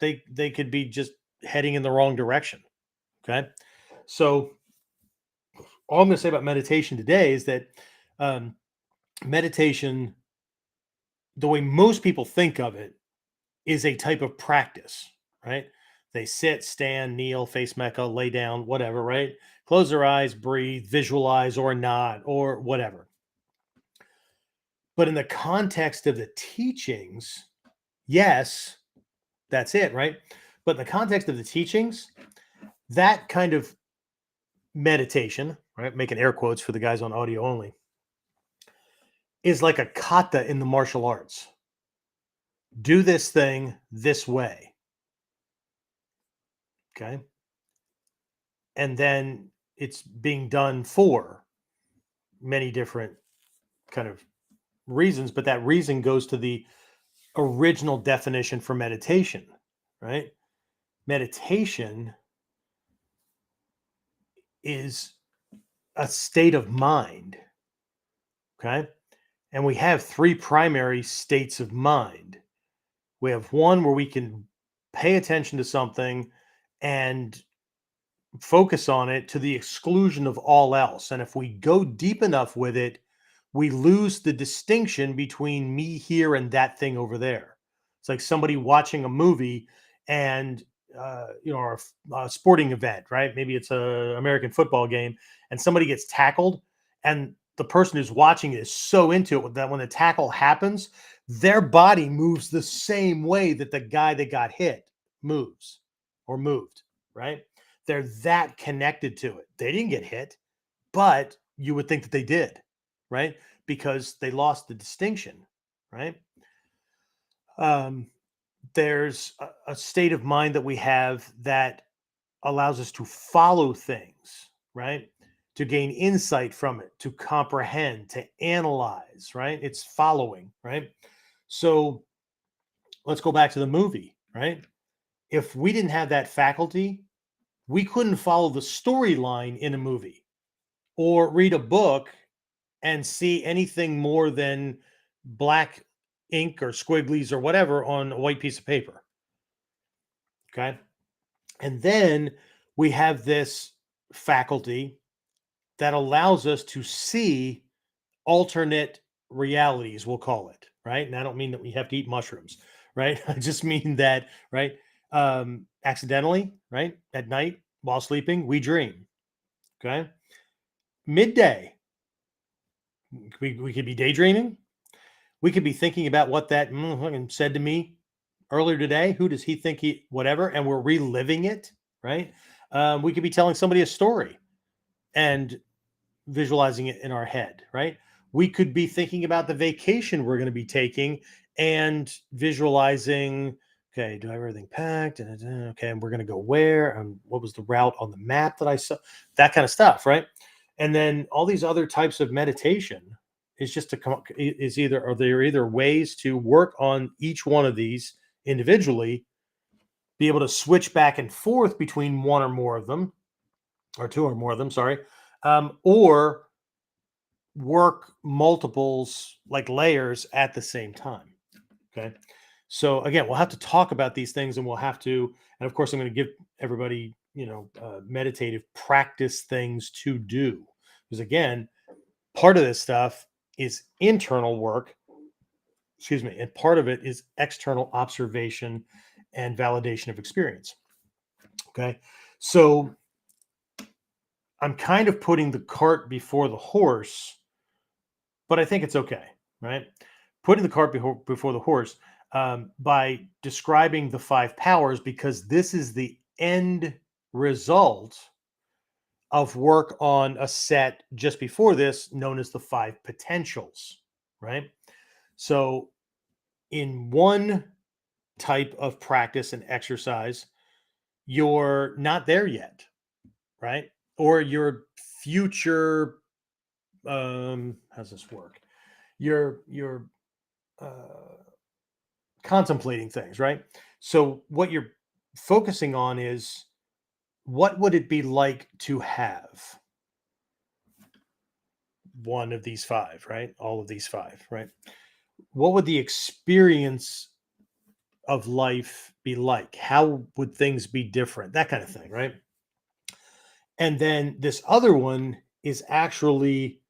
they could be just heading in the wrong direction. Okay. So all I'm going to say about meditation today is that meditation, the way most people think of it, is a type of practice, right? They sit, stand, kneel, face Mecca, lay down, whatever, right? Close their eyes, breathe, visualize, or not, or whatever. But in the context of the teachings, yes, that's it, right? But in the context of the teachings, that kind of meditation, right? Making air quotes for the guys on audio only, is like a kata in the martial arts. Do this thing this way. Okay. And then it's being done for many different kind of reasons, but that reason goes to the original definition for meditation, right? Meditation is a state of mind. Okay. And we have 3 primary states of mind. We have one where we can pay attention to something and focus on it to the exclusion of all else. And if we go deep enough with it, we lose the distinction between me here and that thing over there. It's like somebody watching a movie and or a sporting event, right? Maybe it's a American football game, and somebody gets tackled, and the person who's watching it is so into it that when the tackle happens, their body moves the same way that the guy that got hit moves or moved, right? They're that connected to it. They didn't get hit, but you would think that they did, right? Because they lost the distinction, right? Um, there's a state of mind that we have that allows us to follow things, right? To gain insight from it, to comprehend, to analyze, right? It's following, right? So let's go back to the movie, right? If we didn't have that faculty, we couldn't follow the storyline in a movie or read a book and see anything more than black ink or squigglies or whatever on a white piece of paper. Okay. And then we have this faculty that allows us to see alternate realities, we'll call it, right? And I don't mean that we have to eat mushrooms, right? I just mean that, right? Accidentally, right? At night while sleeping, we dream. Okay. Midday, we could be daydreaming. We could be thinking about what that said to me earlier today. Who does he think he, whatever? And we're reliving it, right? We could be telling somebody a story and visualizing it in our head, right? We could be thinking about the vacation we're going to be taking and visualizing, okay, do I have everything packed? Okay, and we're going to go where? And what was the route on the map that I saw? That kind of stuff, right? And then all these other types of meditation is just to come is either are there either ways to work on each one of these individually, be able to switch back and forth between one or more of them, or two or more of them, sorry, or work multiples like layers at the same time. Okay. So again, we'll have to talk about these things and we'll have to, and of course, I'm going to give everybody, meditative practice things to do. Because again, part of this stuff is internal work, excuse me, and part of it is external observation and validation of experience. Okay. So I'm kind of putting the cart before the horse, but I think it's okay, right? Putting the cart before the horse by describing the five powers, because this is the end result of work on a set just before this known as the five potentials, right? So, in one type of practice and exercise, you're not there yet, right? Or your future, how's this work? You're uh, contemplating things, right? So what you're focusing on is what would it be like to have one of these five, right? All of these five, right? What would the experience of life be like? How would things be different? That kind of thing, right? And then this other one is actually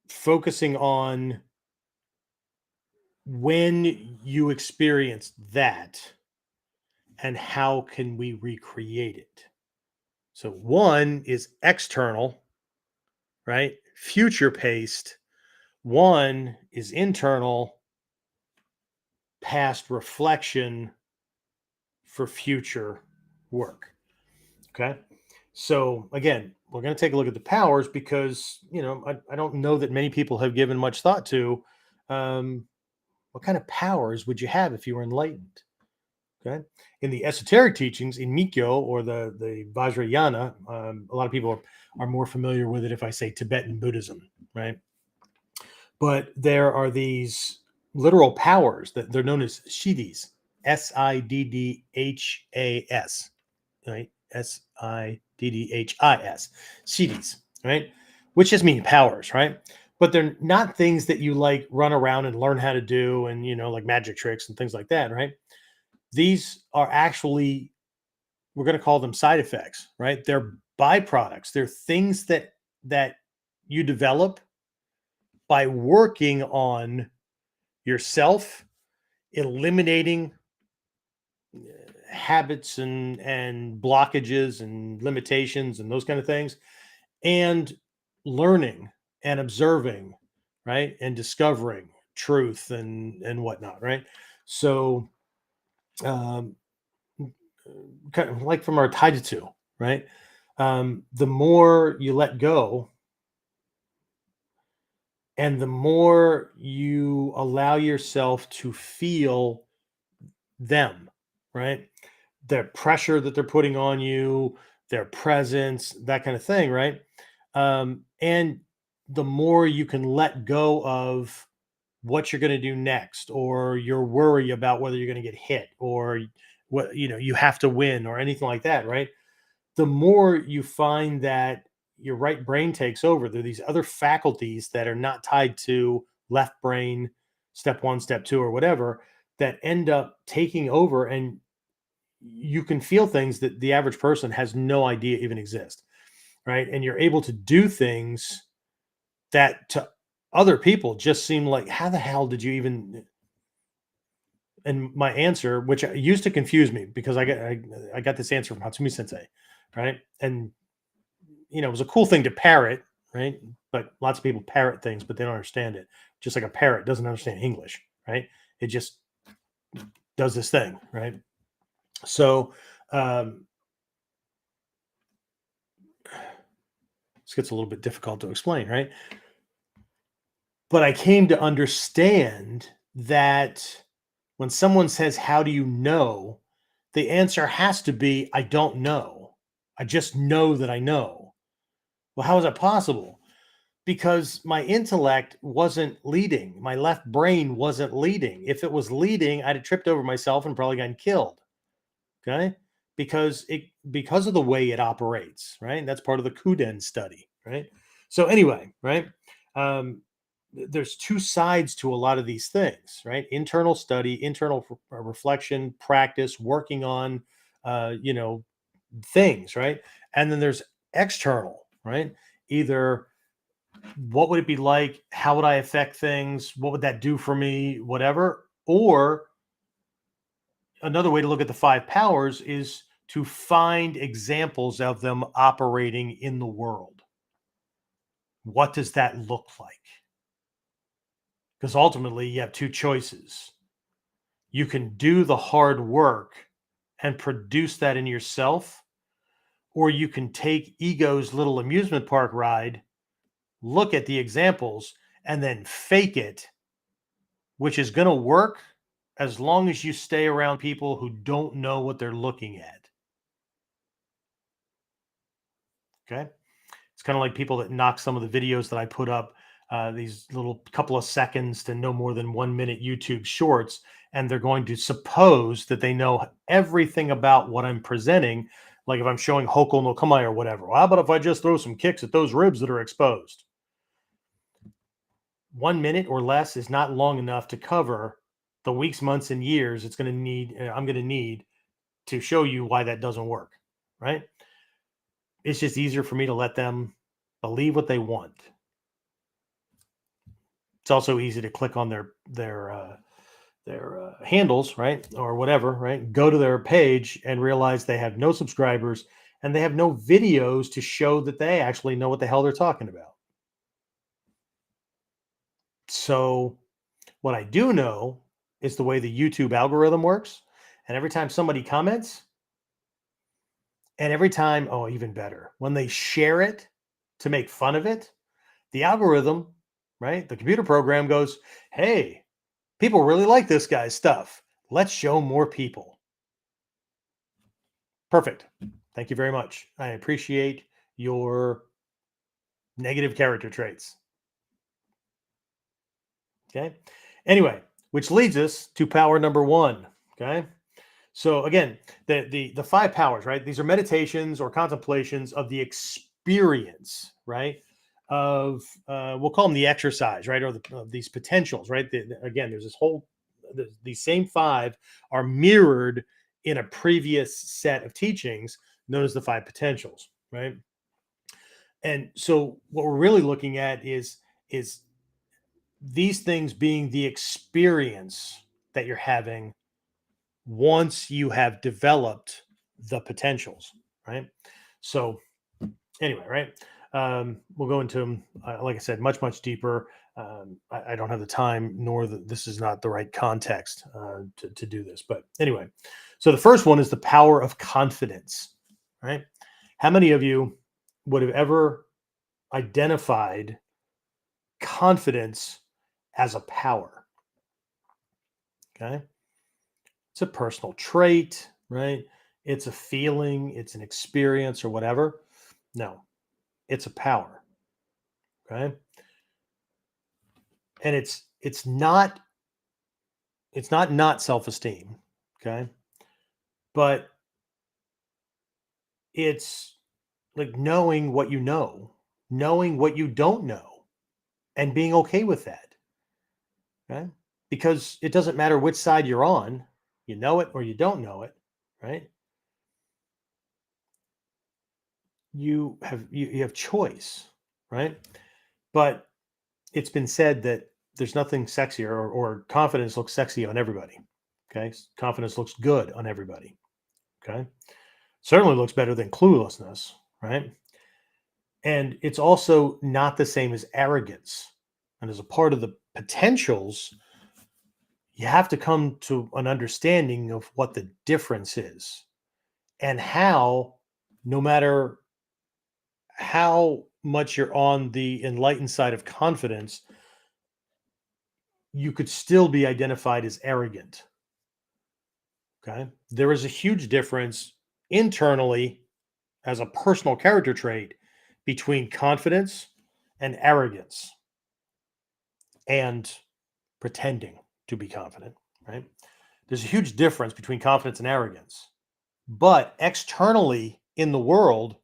focusing on when you experience that and how can we recreate it. So one is external, right? Future paced. One is internal, past reflection for future work. Okay. So again, we're going to take a look at the powers because, I don't know that many people have given much thought to um, what kind of powers would you have if you were enlightened? Okay. In the esoteric teachings, in Mikyo or the Vajrayana, a lot of people are more familiar with it if I say Tibetan Buddhism, right? But there are these literal powers that they're known as siddhis, Siddhas, right? Siddhis, siddhis, right? Which just mean powers, right? But they're not things that you like run around and learn how to do and, like magic tricks and things like that, right? These are actually, we're going to call them side effects, right? They're byproducts. They're things that you develop by working on yourself, eliminating habits and blockages and limitations and those kind of things, and learning and observing, right, and discovering truth and whatnot, right? So, um, kind of like from our taijutsu, right? The more you let go and the more you allow yourself to feel them, right? Their pressure that they're putting on you, their presence, that kind of thing, right? And the more you can let go of what you're going to do next, or your worry about whether you're going to get hit, or what you have to win, or anything like that, right? The more you find that your right brain takes over, there are these other faculties that are not tied to left brain, step one, step two, or whatever, that end up taking over, and you can feel things that the average person has no idea even exist, right? And you're able to do things that to other people just seem like, how the hell did you even? And my answer, which used to confuse me, because I got this answer from Hatsumi Sensei, right? And it was a cool thing to parrot, right? But lots of people parrot things, but they don't understand it. Just like a parrot doesn't understand English, right? It just does this thing, right? So this gets a little bit difficult to explain, right? But I came to understand that when someone says, "How do you know?" the answer has to be, "I don't know. I just know that I know." Well, how is that possible? Because my intellect wasn't leading. My left brain wasn't leading. If it was leading, I'd have tripped over myself and probably gotten killed. Okay. Because of the way it operates, right? That's part of the KUDEN study, right? So anyway, right? Um, there's two sides to a lot of these things, right? Internal study, internal reflection, practice, working on, things, right? And then there's external, right? Either what would it be like? How would I affect things? What would that do for me? Whatever. Or another way to look at the five powers is to find examples of them operating in the world. What does that look like? Because ultimately, you have two choices. You can do the hard work and produce that in yourself, or you can take ego's little amusement park ride, look at the examples, and then fake it, which is going to work as long as you stay around people who don't know what they're looking at. Okay. It's kind of like people that knock some of the videos that I put up, these little couple of seconds to no more than 1 minute YouTube shorts, and they're going to suppose that they know everything about what I'm presenting. Like if I'm showing Hoko no Kamae or whatever. Well, how about if I just throw some kicks at those ribs that are exposed? 1 minute or less is not long enough to cover the weeks, months, and years it's going to need. I'm going to need to show you why that doesn't work, right? It's just easier for me to let them believe what they want. It's also easy to click on their handles, right, or whatever, right? Go to their page and realize they have no subscribers and they have no videos to show that they actually know what the hell they're talking about. So, what I do know is the way the YouTube algorithm works. And every time somebody comments, and every time, oh, even better, when they share it to make fun of it, the algorithm, right? The computer program goes, hey, people really like this guy's stuff. Let's show more people. Perfect. Thank you very much. I appreciate your negative character traits. Okay. Anyway, which leads us to power number one. Okay. So again, the five powers, right? These are meditations or contemplations of the experience, right? Of we'll call them the exercise, right? Or of these potentials, right? Again, there's this whole these same five are mirrored in a previous set of teachings known as the five potentials, right? And so what we're really looking at is these things being the experience that you're having once you have developed the potentials, right? So anyway, right? We'll go into them, like I said, much deeper. I don't have the time, nor this is not the right context to do this. But anyway, so the first one is the power of confidence, right? How many of you would have ever identified confidence as a power? Okay. It's a personal trait, right? It's a feeling, it's an experience or whatever. No, it's a power. Okay. And it's not self-esteem. Okay. But it's like knowing what you don't know, and being okay with that. Okay. Because it doesn't matter which side you're on, you know it or you don't know it, right? You have choice, right? But it's been said that there's nothing sexier, or confidence looks sexy on everybody. Okay. Confidence looks good on everybody. Okay. Certainly looks better than cluelessness, right? And it's also not the same as arrogance. And as a part of the potentials, you have to come to an understanding of what the difference is, and how, no matter how much you're on the enlightened side of confidence, you could still be identified as arrogant. Okay. There is a huge difference internally, as a personal character trait, between confidence and arrogance and pretending to be confident, right? There's a huge difference between confidence and arrogance. But externally in the world,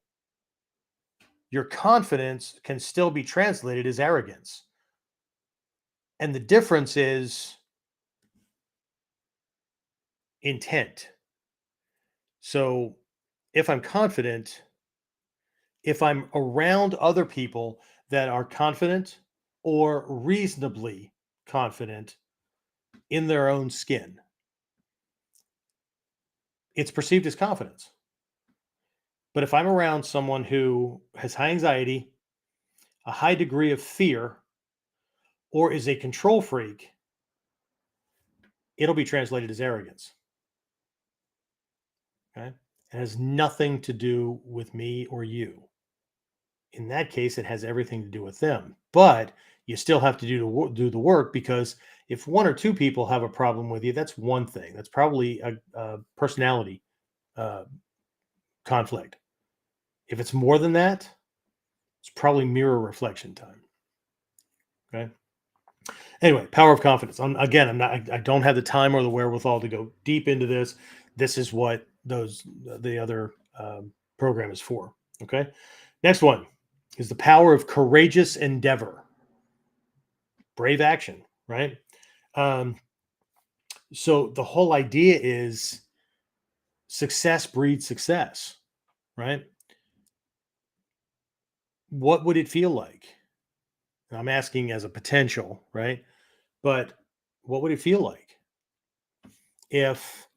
your confidence can still be translated as arrogance. And the difference is intent. So if I'm confident, if I'm around other people that are confident or reasonably confident in their own skin, it's perceived as confidence. But if I'm around someone who has high anxiety, a high degree of fear, or is a control freak, it'll be translated as arrogance. Okay. It has nothing to do with me or you. In that case, it has everything to do with them. But you still have to do the work, because if one or two people have a problem with you, that's one thing. That's probably a personality uh, conflict. If it's more than that, it's probably mirror reflection time. Okay. Anyway, power of confidence. Again, I'm not. I don't have the time or the wherewithal to go deep into this. This is what the other program is for. Okay. Next one is the power of courageous endeavor, brave action. Right. Um, so the whole idea is success breeds success. Right. What would it feel like? And I'm asking as a potential. Right. But what would it feel like if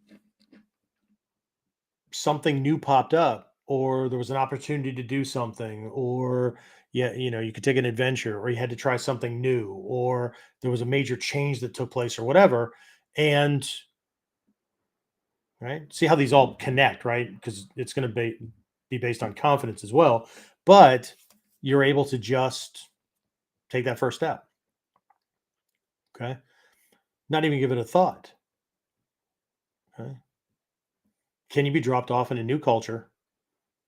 something new popped up, or there was an opportunity to do something, or yeah, you could take an adventure, or you had to try something new, or there was a major change that took place or whatever. And right, see how these all connect, right? Because it's going to be based on confidence as well. But you're able to just take that first step. Okay. Not even give it a thought. Okay. Can you be dropped off in a new culture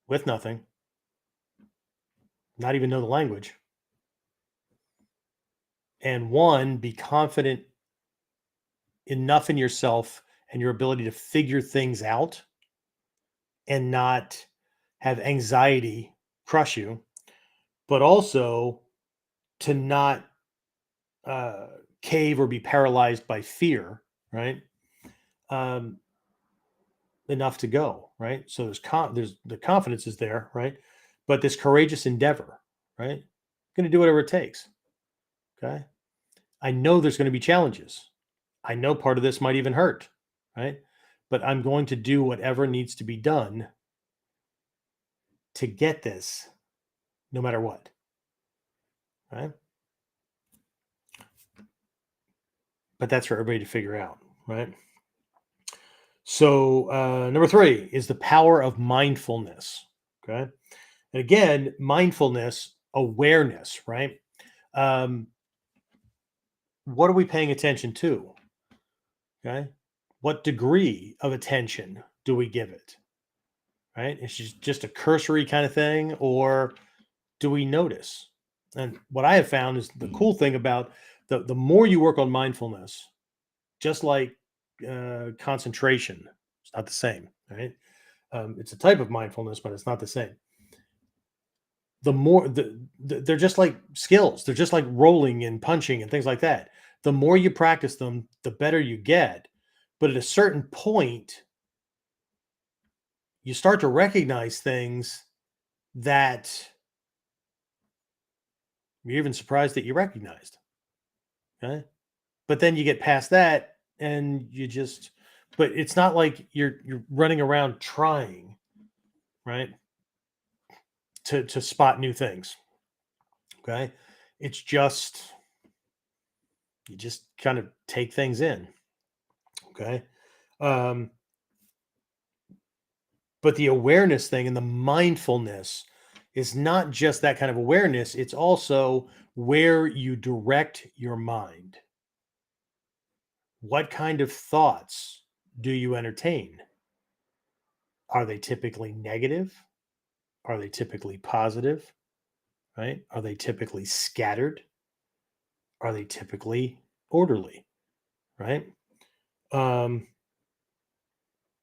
with nothing, not even know the language, and one, be confident enough in yourself and your ability to figure things out, and not have anxiety crush you, but also to not uh, cave or be paralyzed by fear, right? Um, Enough to go, right? So there's the confidence is there, right? But this courageous endeavor, right? Going to do whatever it takes. Okay. I know there's going to be challenges. I know part of this might even hurt, right? But I'm going to do whatever needs to be done to get this, no matter what, right? But that's for everybody to figure out, right? So number 3 is the power of mindfulness. Okay. And again, mindfulness, awareness, right? Um, what are we paying attention to? Okay. What degree of attention do we give it? Right? It's just a cursory kind of thing, or do we notice? And what I have found is the cool thing about the more you work on mindfulness, just like concentration, it's not the same, right? It's a type of mindfulness, but it's not the same. The more they're just like skills. They're just like rolling and punching and things like that. The more you practice them, the better you get. But at a certain point, you start to recognize things that you're even surprised that you recognized. Okay. But then you get past that and you just, but it's not like you're running around trying, right? To spot new things. Okay. It's just, you just kind of take things in. Okay. Um, but the awareness thing and the mindfulness is not just that kind of awareness, it's also where you direct your mind. What kind of thoughts do you entertain? Are they typically negative? Are they typically positive? Right? Are they typically scattered? Are they typically orderly? Right? Um,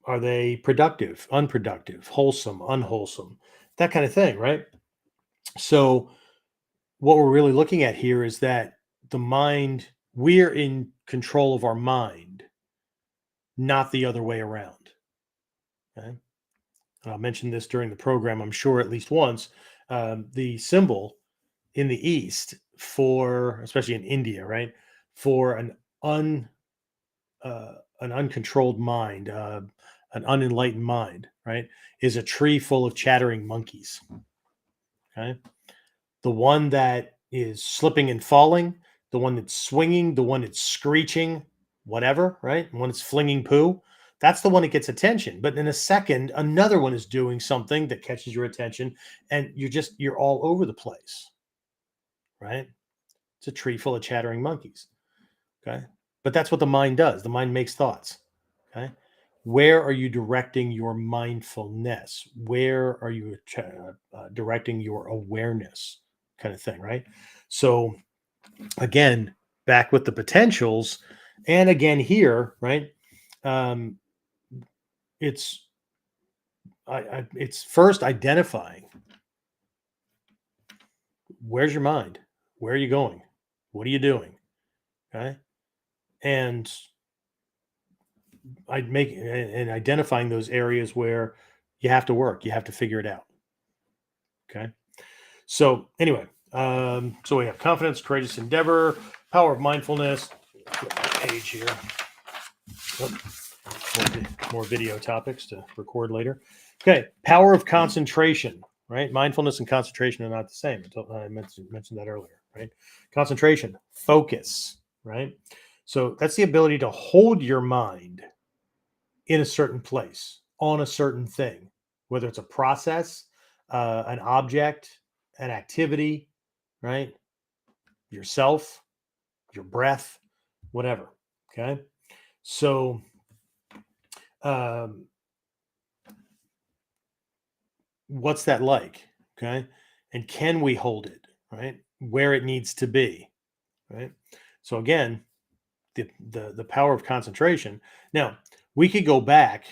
are they productive, unproductive, wholesome, unwholesome? That kind of thing, right? So, what we're really looking at here is that the mind, we're in control of our mind, not the other way around. Okay. And I'll mention this during the program, I'm sure at least once. The symbol in the East for, especially in India, right, for un an uncontrolled mind, an unenlightened mind, right, is a tree full of chattering monkeys. Okay, the one that is slipping and falling, the one that's swinging, the one that's screeching, whatever, right, the one that's flinging poo. That's the one that gets attention. But in a second, another one is doing something that catches your attention, and you're all over the place, right? It's a tree full of chattering monkeys. Okay. But that's what the mind does. The mind makes thoughts. Okay. Where are you directing your mindfulness? Where are you directing your awareness? Kind of thing. Right. So, again, back with the potentials. And again, here, right. Um, it's, it's first identifying where's your mind? Where are you going? What are you doing? Okay. And I'd make and identifying those areas where you have to work, you have to figure it out. Okay. So anyway, so we have confidence, courageous endeavor, power of mindfulness. Flip my page here. Oh, more video topics to record later. Okay, power of concentration. Right, mindfulness and concentration are not the same. I mentioned that earlier. Right, concentration, focus. Right, so that's the ability to hold your mind in a certain place on a certain thing, whether it's a process, an object, an activity, right? Yourself, your breath, whatever. Okay. So, um, what's that like? Okay. And can we hold it, right? Where it needs to be, right? So, again, the power of concentration. Now, we could go back.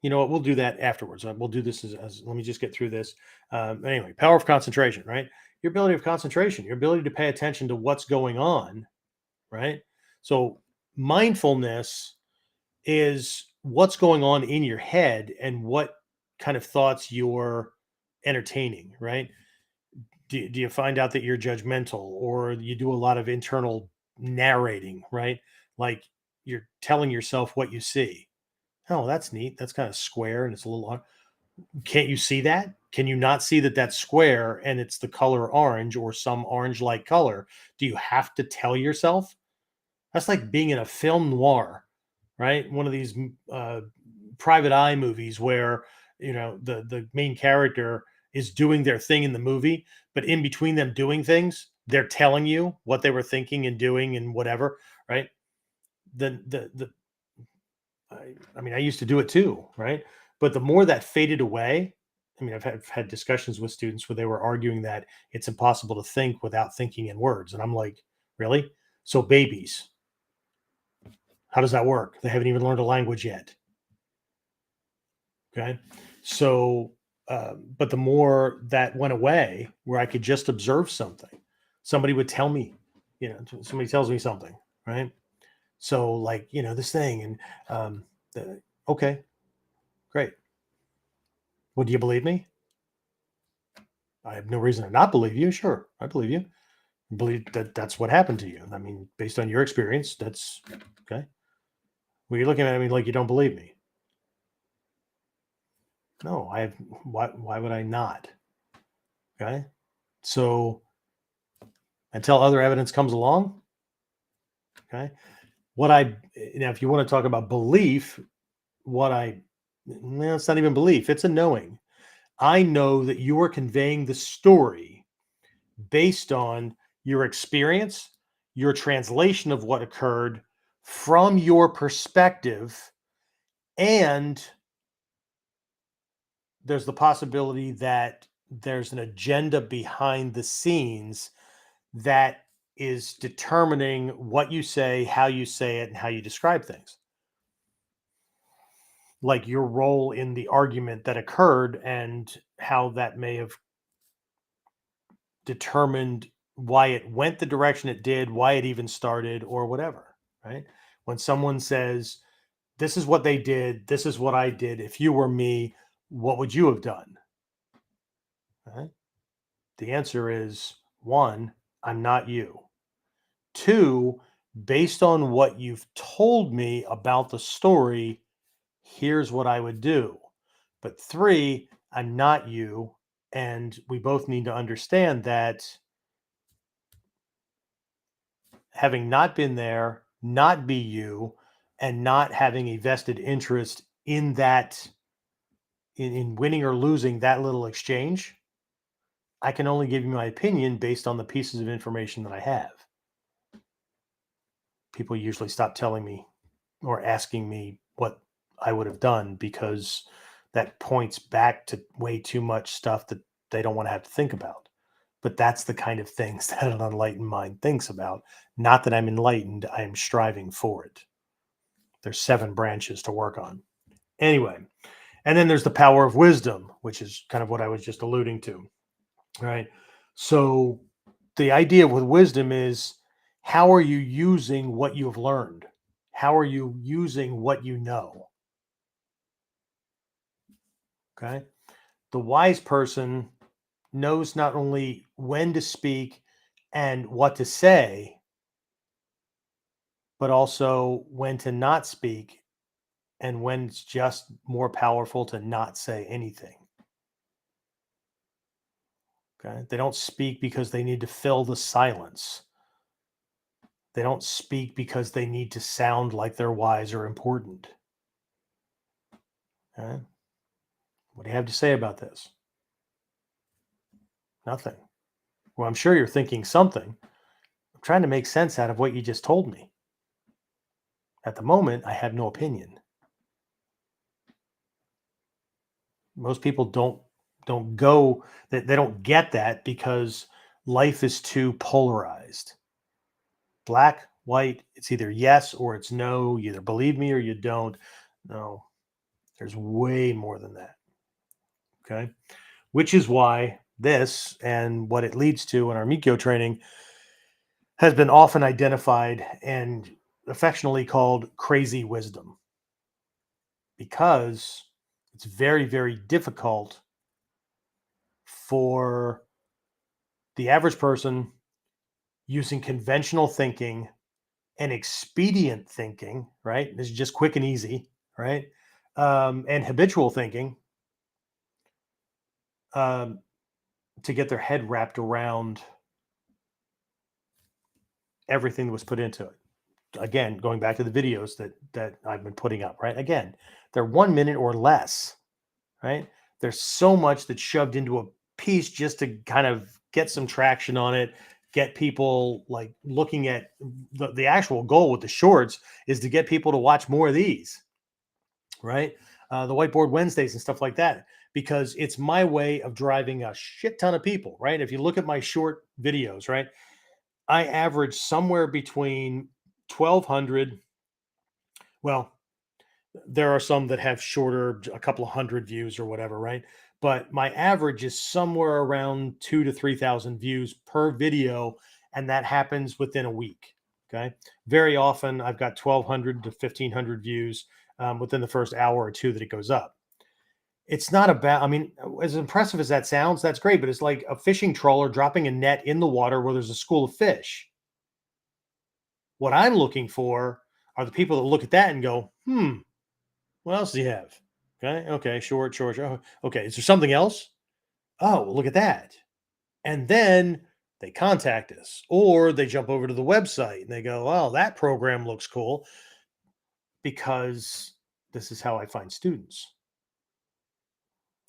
You know what? We'll do that afterwards. We'll do this as let me just get through this. Anyway, power of concentration, right? Your ability of concentration, your ability to pay attention to what's going on, right? So, mindfulness is what's going on in your head and what kind of thoughts you're entertaining, right? Do you find out that you're judgmental or you do a lot of internal narrating, right? Like you're telling yourself what you see. Oh, that's neat. That's kind of square and it's a little. Can't you see that? Can you not see that that's square and it's the color orange or some orange like color? Do you have to tell yourself? That's like being in a film noir, right? One of these private eye movies where the main character is doing their thing in the movie, but in between them doing things, they're telling you what they were thinking and doing and whatever, right? The I mean, I used to do it too, right? But the more that faded away, I mean, I've had discussions with students where they were arguing that it's impossible to think without thinking in words. And I'm like, really? So, babies, how does that work? They haven't even learned a language yet. Okay. So, but the more that went away, where I could just observe something, somebody would tell me, somebody tells me something, right? So, like, this thing, and okay, great. Well, do you believe me? I have no reason to not believe you. Sure, I believe you. I believe that that's what happened to you. I mean, based on your experience, that's okay. Well, you're looking at me like you don't believe me. No, I have. Why would I not? Okay. So until other evidence comes along, okay. What I Now, if you want to talk about belief, what I no, it's not even belief. It's a knowing. I know that you are conveying the story based on your experience, your translation of what occurred from your perspective, and there's the possibility that there's an agenda behind the scenes that is determining what you say, how you say it, and how you describe things. Like your role in the argument that occurred and how that may have determined why it went the direction it did, why it even started, or whatever, right? When someone says, this is what they did, this is what I did. If you were me, what would you have done? Right? The answer is one, I'm not you. Two, based on what you've told me about the story, here's what I would do. But three, I'm not you. And we both need to understand that having not been there, not be you, and not having a vested interest in that, in winning or losing that little exchange, I can only give you my opinion based on the pieces of information that I have. People usually stop telling me or asking me what I would have done because that points back to way too much stuff that they don't want to have to think about. But that's the kind of things that an enlightened mind thinks about. Not that I'm enlightened, I am striving for it. There's 7 branches to work on. Anyway, and then there's the power of wisdom, which is kind of what I was just alluding to, right? So the idea with wisdom is, how are you using what you've learned? How are you using what you know? Okay. The wise person knows not only when to speak and what to say, but also when to not speak and when it's just more powerful to not say anything. Okay. They don't speak because they need to fill the silence. They don't speak because they need to sound like they're wise or important. Okay. What do you have to say about this? Nothing. Well, I'm sure you're thinking something. I'm trying to make sense out of what you just told me. At the moment, I have no opinion. Most people don't go, they don't get that because life is too polarized. Black, white, it's either yes or it's no. You either believe me or you don't. No, there's way more than that. Okay. Which is why this and what it leads to in our Mikyo training has been often identified and affectionately called crazy wisdom, because it's very, very difficult for the average person using conventional thinking and expedient thinking, right? This is just quick and easy, right? And habitual thinking, um, to get their head wrapped around everything that was put into it. Again, going back to the videos that I've been putting up, right? Again, they're 1 minute or less, right? There's so much that's shoved into piece just to kind of get some traction on it, get people like looking at the actual goal with the shorts is to get people to watch more of these, right? The whiteboard Wednesdays and stuff like that, because it's my way of driving a shit ton of people, right? If you look at my short videos, right, I average somewhere between 1,200. Well, there are some that have shorter, a couple of hundred views or whatever, right? But my average is somewhere around 2 to 3,000 views per video, and that happens within a week. Okay, very often I've got 1,200 to 1,500 views within the first hour or two that it goes up. It's not about, I mean, as impressive as that sounds, that's great, but it's like a fishing trawler dropping a net in the water where there's a school of fish. What I'm looking for are the people that look at that and go, what else do you have? Okay. Okay. Short, short, short. Okay. Is there something else? Oh, well, look at that. And then they contact us or they jump over to the website and they go, oh, that program looks cool, because this is how I find students.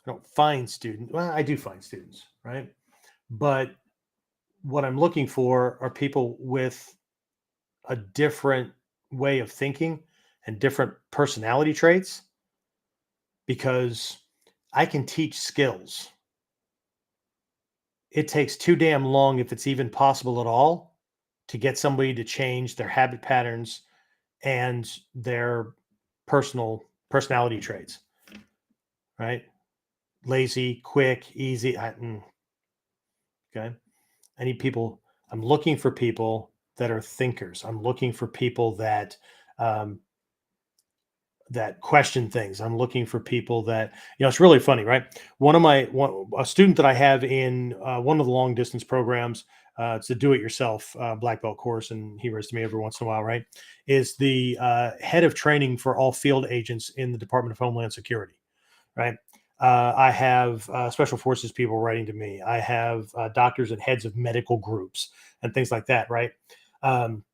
I don't find students. Well, I do find students, right? But what I'm looking for are people with a different way of thinking and different personality traits, because I can teach skills. It takes too damn long, if it's even possible at all, to get somebody to change their habit patterns and their personality traits, right? Lazy, quick, easy. Okay. I need people. I'm looking for people that are thinkers. I'm looking for people um, that question things. I'm looking for people that, it's really funny, right? A student that I have in one of the long distance programs, it's a do it yourself black belt course, and he writes to me every once in a while, right? Is the head of training for all field agents in the Department of Homeland Security, right? I have special forces people writing to me. I have doctors and heads of medical groups and things like that, right? Um,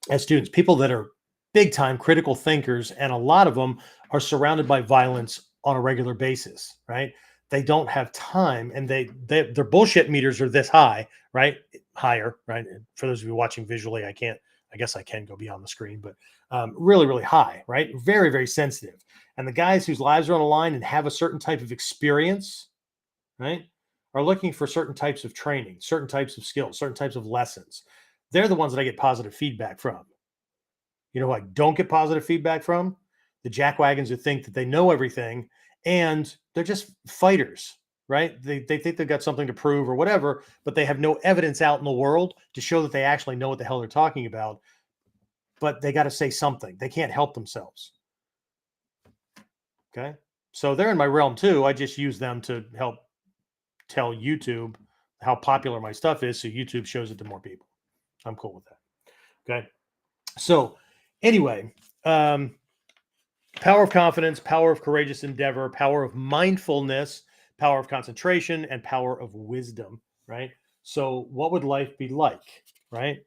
as students, people that are big time critical thinkers, and a lot of them are surrounded by violence on a regular basis, right? They don't have time, and their bullshit meters are this high, right? Higher, right? For those of you watching visually, I can't. I guess I can go beyond the screen, but really, really high, right? Very, very sensitive. And the guys whose lives are on the line and have a certain type of experience, right, are looking for certain types of training, certain types of skills, certain types of lessons. They're the ones that I get positive feedback from. You know who I don't get positive feedback from? The jackwagons who think that they know everything and they're just fighters, right? They think they've got something to prove or whatever, but they have no evidence out in the world to show that they actually know what the hell they're talking about. But they got to say something. They can't help themselves. Okay. So they're in my realm too. I just use them to help tell YouTube how popular my stuff is, so YouTube shows it to more people. I'm cool with that. Okay. So anyway, power of confidence, power of courageous endeavor, power of mindfulness, power of concentration, and power of wisdom, right? So what would life be like, right?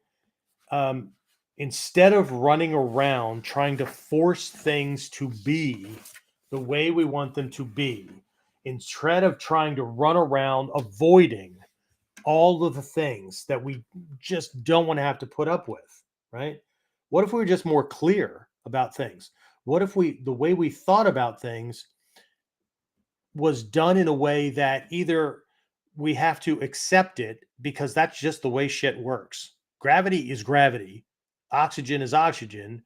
Um, Instead of running around trying to force things to be the way we want them to be, instead of trying to run around avoiding all of the things that we just don't want to have to put up with, right? What if we were just more clear about things? What if the way we thought about things was done in a way that either we have to accept it because that's just the way shit works. Gravity is gravity. Oxygen is oxygen.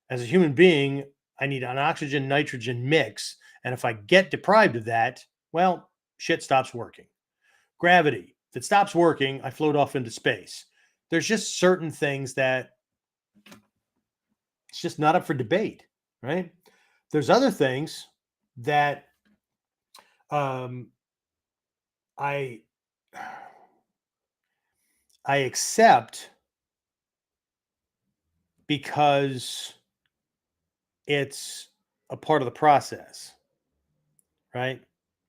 As a human being, I need an oxygen nitrogen mix. And if I get deprived of that, well, shit stops working. Gravity, if it stops working, I float off into space. There's just certain things that it's just not up for debate, right? There's other things that um, I I accept because it's a part of the process, right?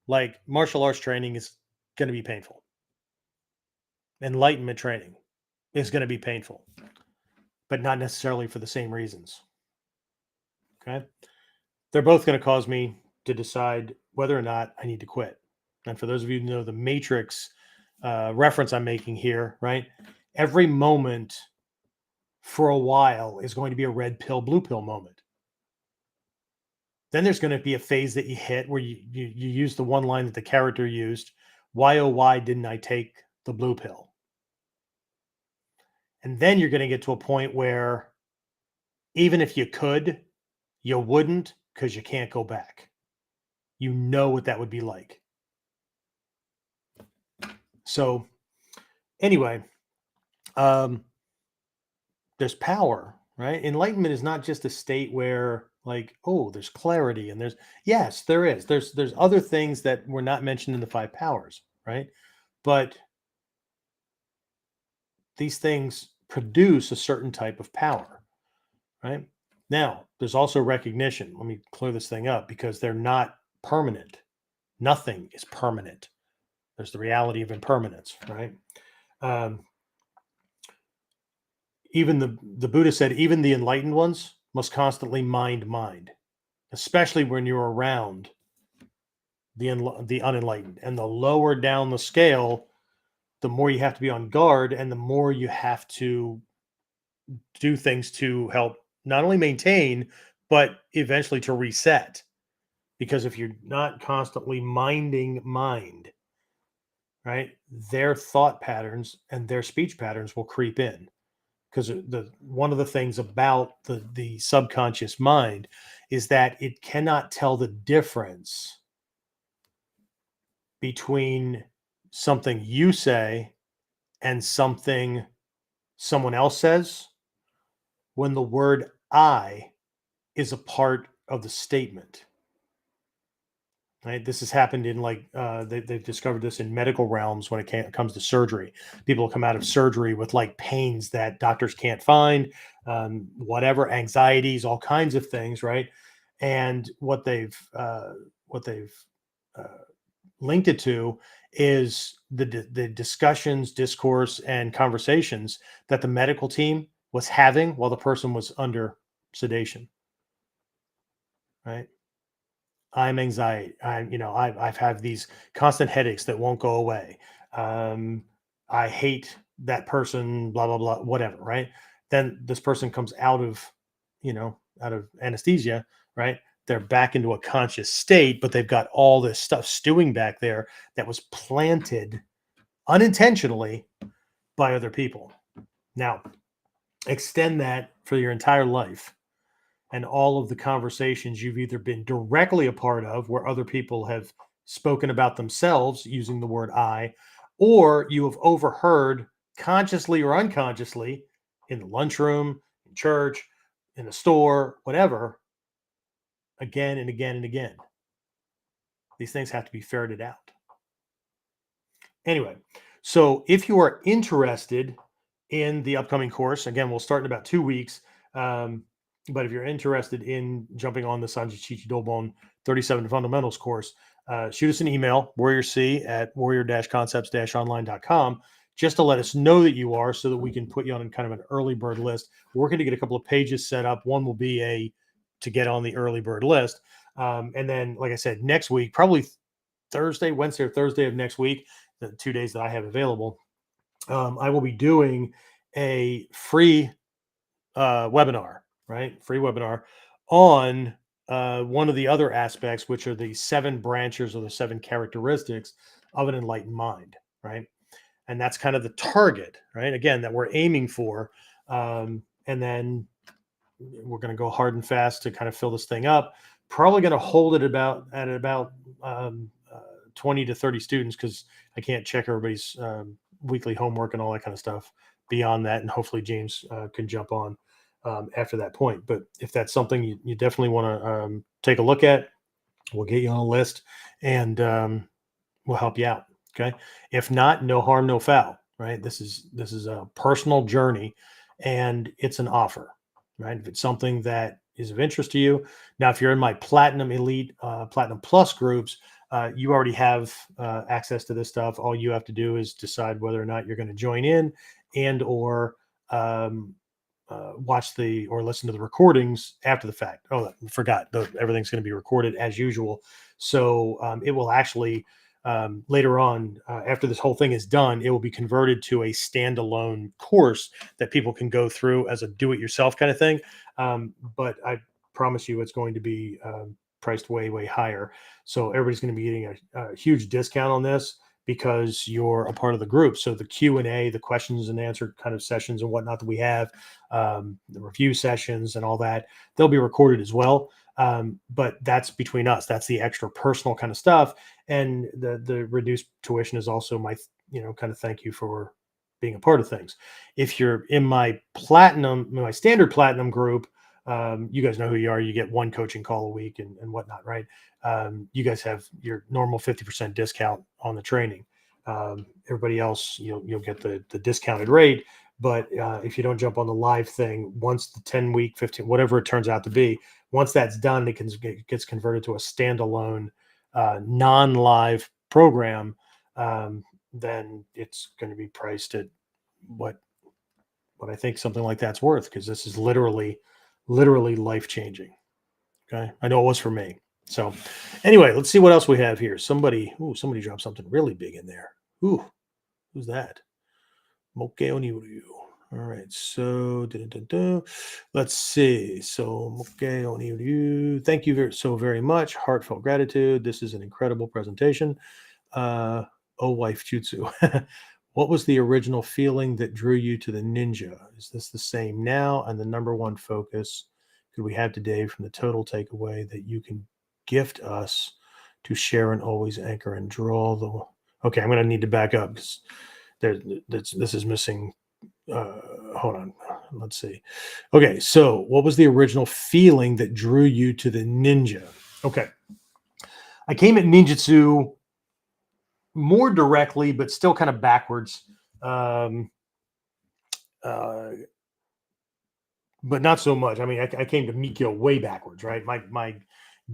Like martial arts training is going to be painful. Enlightenment training is going to be painful, but not necessarily for the same reasons. Okay. They're both going to cause me to decide whether or not I need to quit. and for those of you who know the Matrix reference I'm making here, right? Every moment for a while is going to be a red pill, blue pill moment. Then there's going to be a phase that you hit where you use the one line that the character used. Why, oh, why didn't I take the blue pill? And then you're going to get to a point where even if you could, you wouldn't, because you can't go back. You know what that would be like. So anyway, there's power, right? Enlightenment is not just a state where like, oh, there's clarity and yes, there is. There's other things that were not mentioned in the five powers, right? But these things produce a certain type of power, right? Now, there's also recognition. Let me clear this thing up because they're not permanent. Nothing is permanent. There's the reality of impermanence, right? Even the Buddha said, even the enlightened ones must constantly mind, especially when you're around the unenlightened. And the lower down the scale, the more you have to be on guard, and the more you have to do things to help not only maintain, but eventually to reset. Because if you're not constantly minding mind, right, their thought patterns and their speech patterns will creep in. Because one of the things about the subconscious mind is that it cannot tell the difference between something you say and something someone else says when the word I is a part of the statement. Right? This has happened in they've discovered this in medical realms when it comes to surgery. People come out of surgery with like pains that doctors can't find, whatever, anxieties, all kinds of things, right? And what they've uh, linked it to is the discussions, discourse, and conversations that the medical team was having while the person was under sedation, right? I'm anxiety. I've had these constant headaches that won't go away. Um, I hate that person, blah, blah, blah, whatever, right? Then this person comes out of anesthesia, right? They're back into a conscious state, but they've got all this stuff stewing back there that was planted unintentionally by other people. Now, extend that for your entire life and all of the conversations you've either been directly a part of where other people have spoken about themselves using the word I, or you have overheard consciously or unconsciously in the lunchroom, in church, in the store, whatever, again and again and again. These things have to be ferreted out. Anyway, so if you are interested in the upcoming course, again, we'll start in about 2 weeks. But if you're interested in jumping on the Sanji Chichi Dobon 37 Fundamentals course, shoot us an email, warriorc@warrior-concepts-online.com, just to let us know that you are so that we can put you on kind of an early bird list. We're working to get a couple of pages set up. One will be to get on the early bird list. And then, like I said, next week, probably Wednesday or Thursday of next week, the 2 days that I have available, I will be doing a free webinar, right? Free webinar on one of the other aspects, which are the 7 branches or the 7 characteristics of an enlightened mind, right? And that's kind of the target, right? Again, that we're aiming for. And then we're going to go hard and fast to kind of fill this thing up. Probably going to hold it at about 20 to 30 students because I can't check everybody's weekly homework and all that kind of stuff beyond that. And hopefully James can jump on after that point. But if that's something you definitely want to take a look at, we'll get you on a list and we'll help you out. Okay. If not, no harm, no foul, right? This is a personal journey and it's an offer, right? If it's something that is of interest to you. Now, if you're in my Platinum Elite, Platinum Plus groups, you already have access to this stuff. All you have to do is decide whether or not you're going to join in and or watch or listen to the recordings after the fact. Oh, I forgot. Everything's going to be recorded as usual. So it will actually later on, after this whole thing is done, it will be converted to a standalone course that people can go through as a do-it-yourself kind of thing. But I promise you, it's going to be priced way, way higher. So everybody's going to be getting a huge discount on this because you're a part of the group. So the Q&A, the questions and answer kind of sessions and whatnot that we have, the review sessions and all that, they'll be recorded as well. But that's between us. That's the extra personal kind of stuff. And the reduced tuition is also my, kind of thank you for being a part of things. If you're in my standard platinum group, you guys know who you are. You get one coaching call a week and whatnot, right? You guys have your normal 50% discount on the training. Everybody else, you'll get the discounted rate. But if you don't jump on the live thing, once the 10-week, 15, whatever it turns out to be, once that's done, it gets converted to a standalone non-live program. Then it's going to be priced at what I think something like that's worth, because this is literally life changing. Okay, I know it was for me. So anyway, let's see what else we have here. Somebody dropped something really big in there. Ooh, who's that? Moke Oniru. All right, so let's see. So Moke Oniru, thank you so very much. Heartfelt gratitude. This is an incredible presentation. Oh, wife jutsu. What was the original feeling that drew you to the ninja? Is this the same now? And the number one focus could we have today from the total takeaway that you can gift us to share and always anchor and draw the. Okay, I'm going to need to back up because this is missing. Hold on. Let's see. Okay, so what was the original feeling that drew you to the ninja? Okay. I came at ninjutsu more directly, but still kind of backwards. Um, but not so much. I mean, I came to Mikyo way backwards, right? My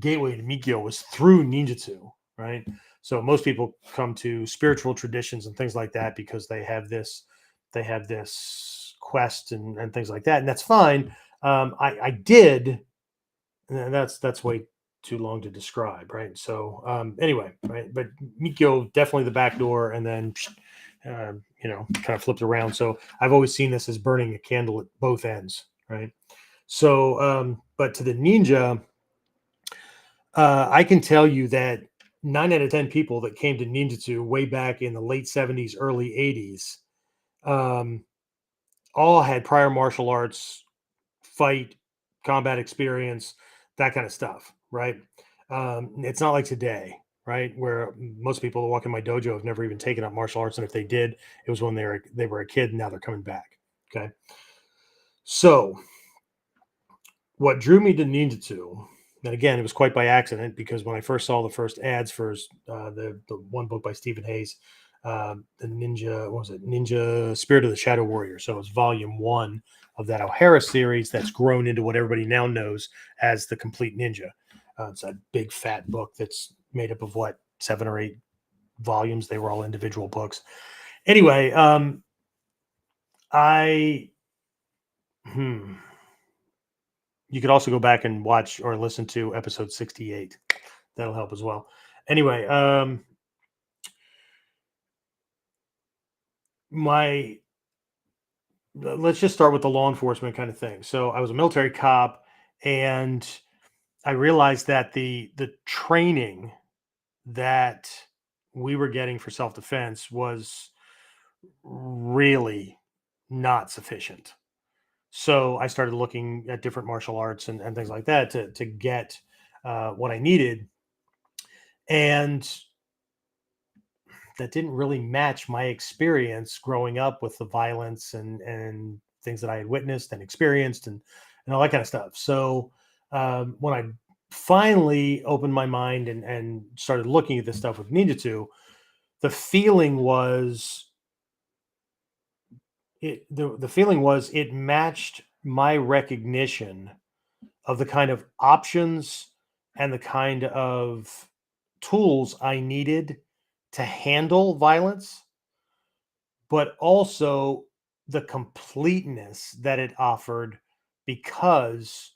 gateway to Mikyo was through ninjutsu, right? So most people come to spiritual traditions and things like that because they have this quest and things like that, and that's fine. I did, and that's way too long to describe, right? So anyway, right? But Mikyo definitely the back door, and then kind of flipped around. So I've always seen this as burning a candle at both ends, right? So, but to the ninja, I can tell you that 9 out of 10 people that came to ninjutsu way back in the late 70s, early 80s, all had prior martial arts, fight, combat experience, that kind of stuff, right? It's not like today, right, where most people that walk in my dojo have never even taken up martial arts, and if they did, it was when they were a kid, and now they're coming back. Okay, so what drew me to ninjutsu, and again, it was quite by accident, because when I first saw the first ads for the one book by Stephen Hayes, the Ninja, what was it? Ninja Spirit of the Shadow Warrior. So it's volume 1 of that O'Hara series that's grown into what everybody now knows as the Complete Ninja. It's a big fat book that's made up of 7 or 8 volumes. They were all individual books. Anyway, you could also go back and watch or listen to episode 68. That'll help as well. Anyway, let's just start with the law enforcement kind of thing. So I was a military cop, and I realized that the training that we were getting for self-defense was really not sufficient. So I started looking at different martial arts and things like that to get what I needed. And that didn't really match my experience growing up with the violence and things that I had witnessed and experienced and all that kind of stuff. So when I finally opened my mind and started looking at this stuff with ninjutsu, the feeling was the feeling was it matched my recognition of the kind of options and the kind of tools I needed to handle violence, but also the completeness that it offered, because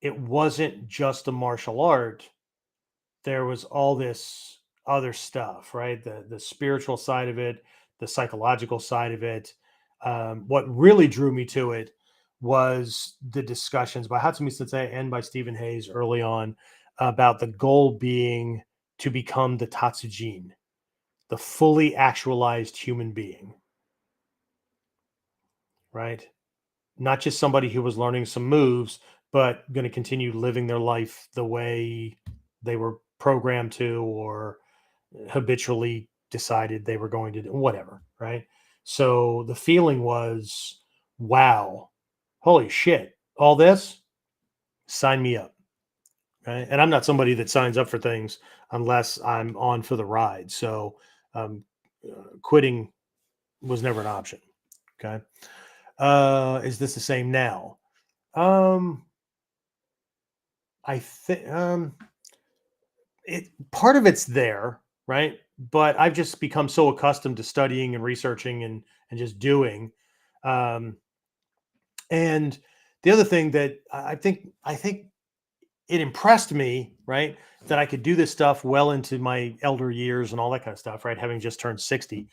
it wasn't just a martial art. There was all this other stuff, right? The spiritual side of it, the psychological side of it. What really drew me to it was the discussions by Hatsumi Sensei and by Stephen Hayes early on about the goal being to become the Tatsujin, the fully actualized human being, right? Not just somebody who was learning some moves, but going to continue living their life the way they were programmed to or habitually decided they were going to do, whatever, right? So the feeling was, wow, holy shit, all this, sign me up. Right? And I'm not somebody that signs up for things unless I'm on for the ride. So um, quitting was never an option. Okay. Is this the same now? Um, I think it part of it's there, right? But I've just become so accustomed to studying and researching and just doing. Um, and the other thing that I think it impressed me, right, that I could do this stuff well into my elder years and all that kind of stuff, right? Having just turned 60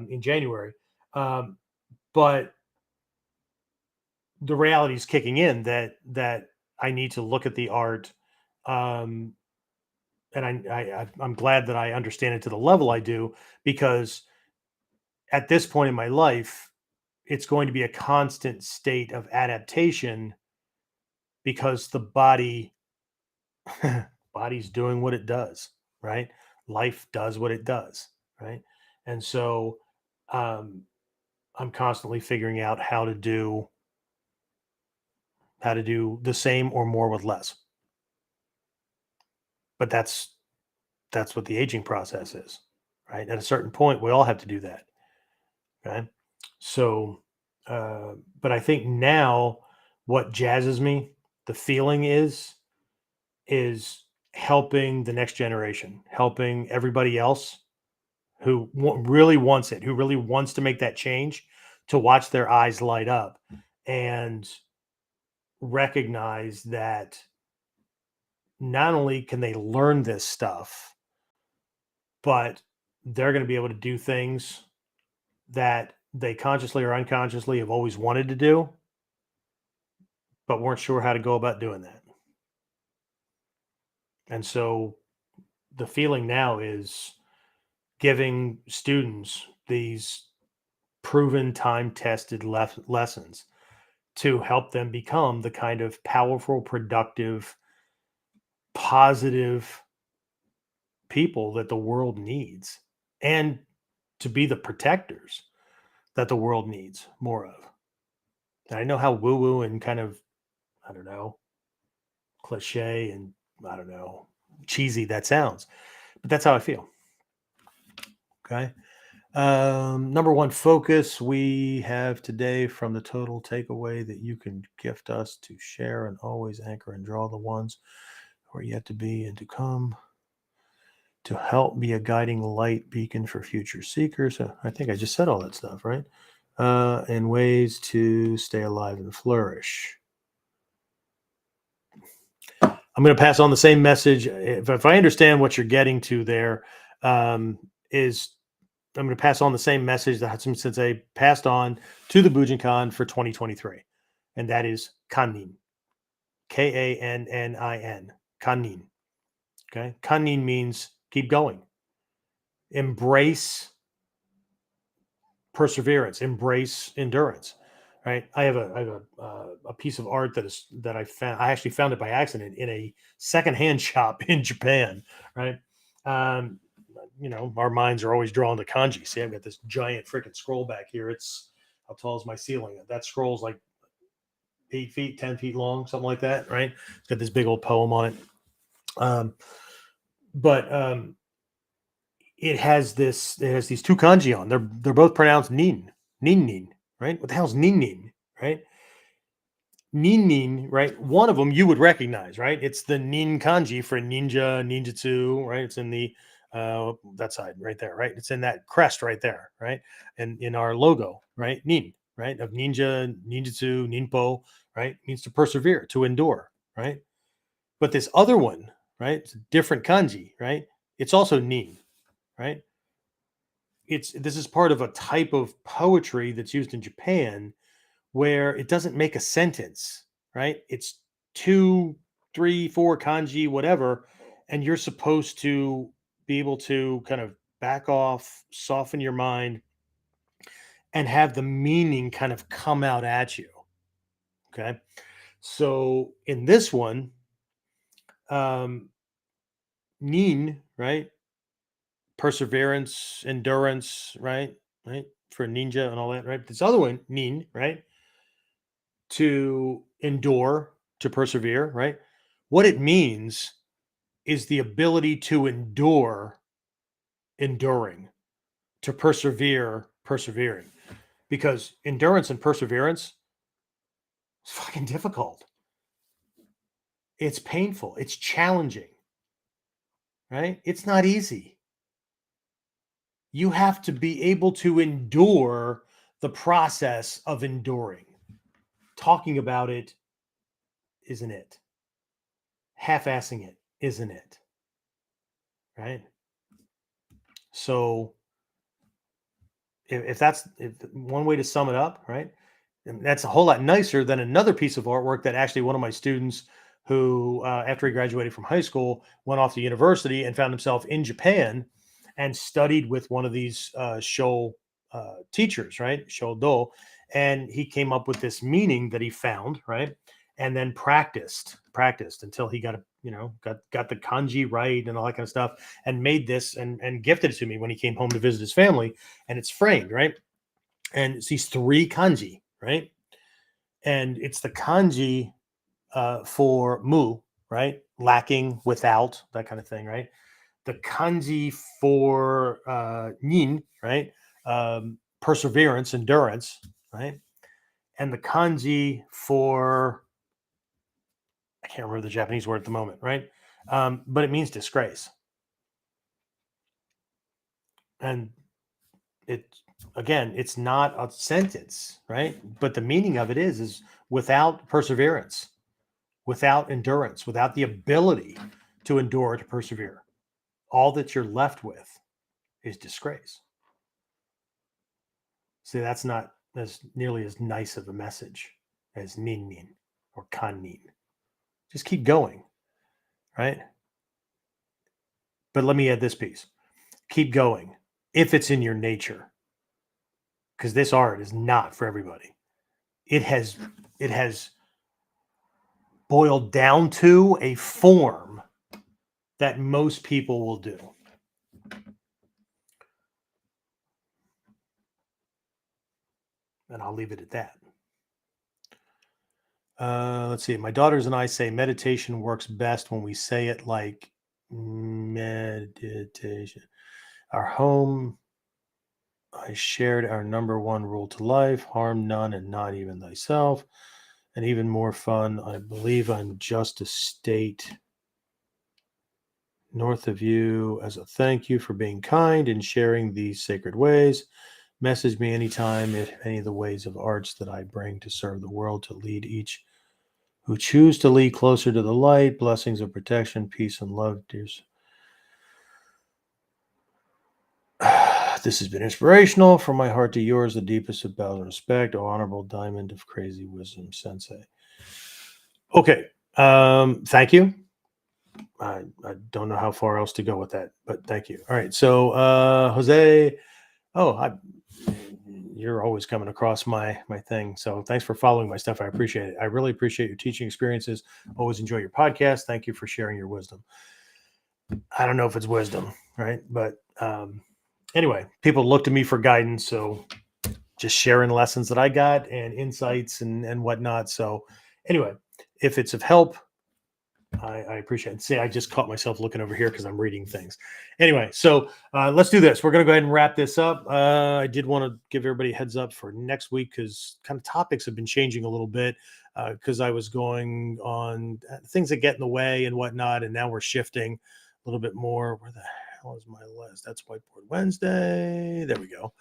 in January. Um, but the reality is kicking in that I need to look at the art. Um, and I'm glad that I understand it to the level I do, because at this point in my life, it's going to be a constant state of adaptation because the body's doing what it does, right? Life does what it does, right? And so um, I'm constantly figuring out how to do the same or more with less. But that's what the aging process is, right? At a certain point, we all have to do that. Okay. So, but I think now what jazzes me, the feeling is helping the next generation, helping everybody else who really wants it, who really wants to make that change, to watch their eyes light up and recognize that not only can they learn this stuff, but they're going to be able to do things that they consciously or unconsciously have always wanted to do, but weren't sure how to go about doing that. And so the feeling now is giving students these proven time tested lessons to help them become the kind of powerful, productive, positive people that the world needs, and to be the protectors that the world needs more of. And I know how woo woo and kind of, I don't know, cliche and, I don't know, cheesy that sounds, but that's how I feel. Okay. Number one focus we have today from the total takeaway that you can gift us to share and always anchor and draw the ones who are yet to be and to come, to help be a guiding light beacon for future seekers. I think I just said all that stuff, right? And ways to stay alive and flourish. I'm going to pass on the same message. If I understand what you're getting to there, is I'm going to pass on the same message that Hatsumi Sensei passed on to the Bujinkan for 2023. And that is Kannin. Kannin. Kannin. Okay. Kannin means keep going. Embrace perseverance, embrace endurance. Right. I have a piece of art that I found. I actually found it by accident in a secondhand shop in Japan. Right. Um, our minds are always drawn to kanji. See, I've got this giant freaking scroll back here. It's how tall is my ceiling? That scroll's like 8 feet, 10 feet long, something like that. Right. It's got this big old poem on it. Um, but it has these two kanji on. They're both pronounced nin, right? What the hell's nin, right? Nin, right? One of them you would recognize, right? It's the nin kanji for ninja, ninjutsu, right? It's in the that side right there, right? It's in that crest right there, right? And in our logo, right? Nin, right? Of ninja, ninjutsu, ninpo, right? Means to persevere, to endure, right? But this other one, right? It's a different kanji, right? It's also nin. right? This is part of a type of poetry that's used in Japan where it doesn't make a sentence, right? It's two, three, four kanji, whatever, and you're supposed to be able to kind of back off, soften your mind, and have the meaning kind of come out at you. Okay. So in this one, um, nin, right? Perseverance, endurance, right? Right. For ninja and all that, right? This other one, nin, right? To endure, to persevere, right? What it means is the ability to endure, enduring, to persevere, persevering. Because endurance and perseverance is fucking difficult. It's painful. It's challenging, right? It's not easy. You have to be able to endure the process of enduring. Talking about it isn't it. Half-assing it isn't it. Right? So if that's one way to sum it up, right? And that's a whole lot nicer than another piece of artwork that actually one of my students who, after he graduated from high school, went off to university and found himself in Japan and studied with one of these Sho teachers, right? Shodo. And he came up with this meaning that he found, right? And then practiced until he got a, got the kanji right and all that kind of stuff, and made this and gifted it to me when he came home to visit his family. And it's framed, right? And it's these three kanji, right? And it's the kanji for mu, right? Lacking, without, that kind of thing, right? The kanji for nin, right? Perseverance, endurance, right? And the kanji for, I can't remember the Japanese word at the moment, right? But it means disgrace. And it, again, it's not a sentence, right? But the meaning of it is without perseverance, without endurance, without the ability to endure, to persevere, all that you're left with is disgrace. See, that's not as nearly as nice of a message as nin nin or kan nin. Just keep going, right? But let me add this piece. Keep going if it's in your nature, because this art is not for everybody. It has boiled down to a form that most people will do. And I'll leave it at that. Let's see. My daughters and I say meditation works best when we say it like meditation. Our home, I shared our number one rule to life: harm none and not even thyself. And even more fun, I believe I'm just a state north of you as a thank you for being kind and sharing these sacred ways. Message me anytime if any of the ways of arts that I bring to serve the world to lead each who choose to lead closer to the light. Blessings of protection, peace, and love, dears. This has been inspirational. From my heart to yours, the deepest of bows and respect. Oh, honorable diamond of crazy wisdom, sensei. Okay. Thank you. I don't know how far else to go with that, but thank you. All right. So, Jose, you're always coming across my thing. So thanks for following my stuff. I appreciate it. I really appreciate your teaching experiences. Always enjoy your podcast. Thank you for sharing your wisdom. I don't know if it's wisdom, right? But anyway, people look to me for guidance. So just sharing lessons that I got and insights and whatnot. So anyway, if it's of help, I appreciate it. See, I just caught myself looking over here because I'm reading things. Anyway, so let's do this. We're going to go ahead and wrap this up. I did want to give everybody a heads up for next week because kind of topics have been changing a little bit because I was going on things that get in the way and whatnot. And now we're shifting a little bit more. Where the hell is my list? That's Whiteboard Wednesday. There we go.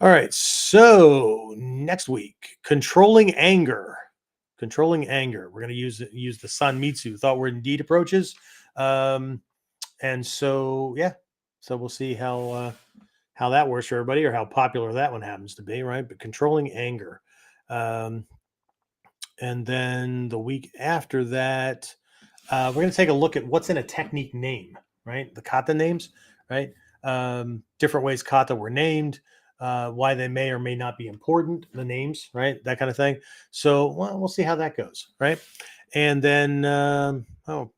All right. So next week, controlling anger. Controlling anger. We're going to use the Sanmitsu, thought word and deed approaches. And so, yeah, So we'll see how that works for everybody, or how popular that one happens to be, right? But controlling anger. Um, and then the week after that, we're going to take a look at what's in a technique name, right? The kata names, right? Different ways kata were named, why they may or may not be important, the names, right? That kind of thing. So well, we'll see how that goes, right? And then,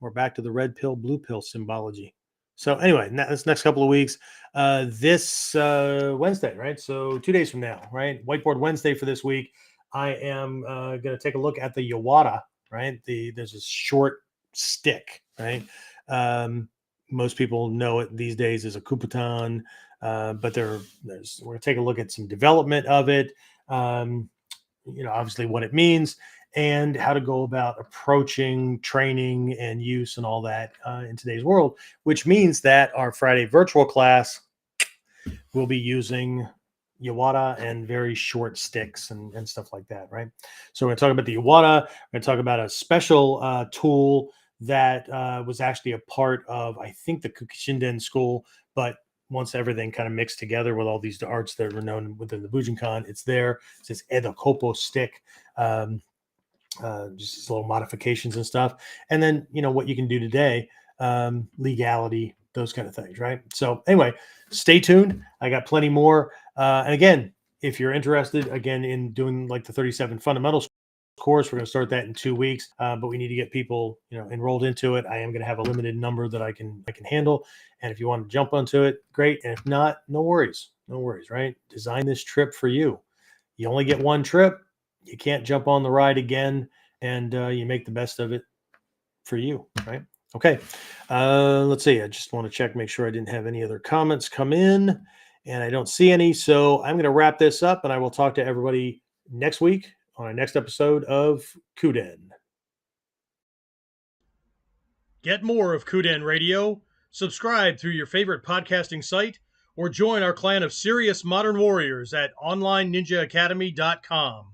we're back to the red pill, blue pill symbology. So anyway, this next couple of weeks, this Wednesday, right? So 2 days from now, right? Whiteboard Wednesday for this week. I am going to take a look at the Yawata, right? There's a short stick, right? Most people know it these days as a Kuputan, but we're going to take a look at some development of it. Obviously what it means and how to go about approaching training and use and all that in today's world, which means that our Friday virtual class will be using Yawata and very short sticks and stuff like that, right? So we're going to talk about the Yawata. We're going to talk about a special tool that was actually a part of, I think, the Kukishinden school, but once everything kind of mixed together with all these arts that are known within the Bujinkan, it's there. It says Edo Kopo stick. Just little modifications and stuff. And then, what you can do today, legality, those kind of things, right? So anyway, stay tuned. I got plenty more. And again, if you're interested, again, in doing like the 37 fundamentals course, we're going to start that in 2 weeks, but we need to get people, enrolled into it. I am going to have a limited number that I can handle. And if you want to jump onto it, great. And if not, no worries, right? Design this trip for you. You only get one trip. You can't jump on the ride again, and you make the best of it for you, right? Okay. Let's see. I just want to check, make sure I didn't have any other comments come in, and I don't see any. So I'm going to wrap this up, and I will talk to everybody next week on our next episode of KUDEN. Get more of KUDEN Radio. Subscribe through your favorite podcasting site, or join our clan of serious modern warriors at onlineninjaacademy.com.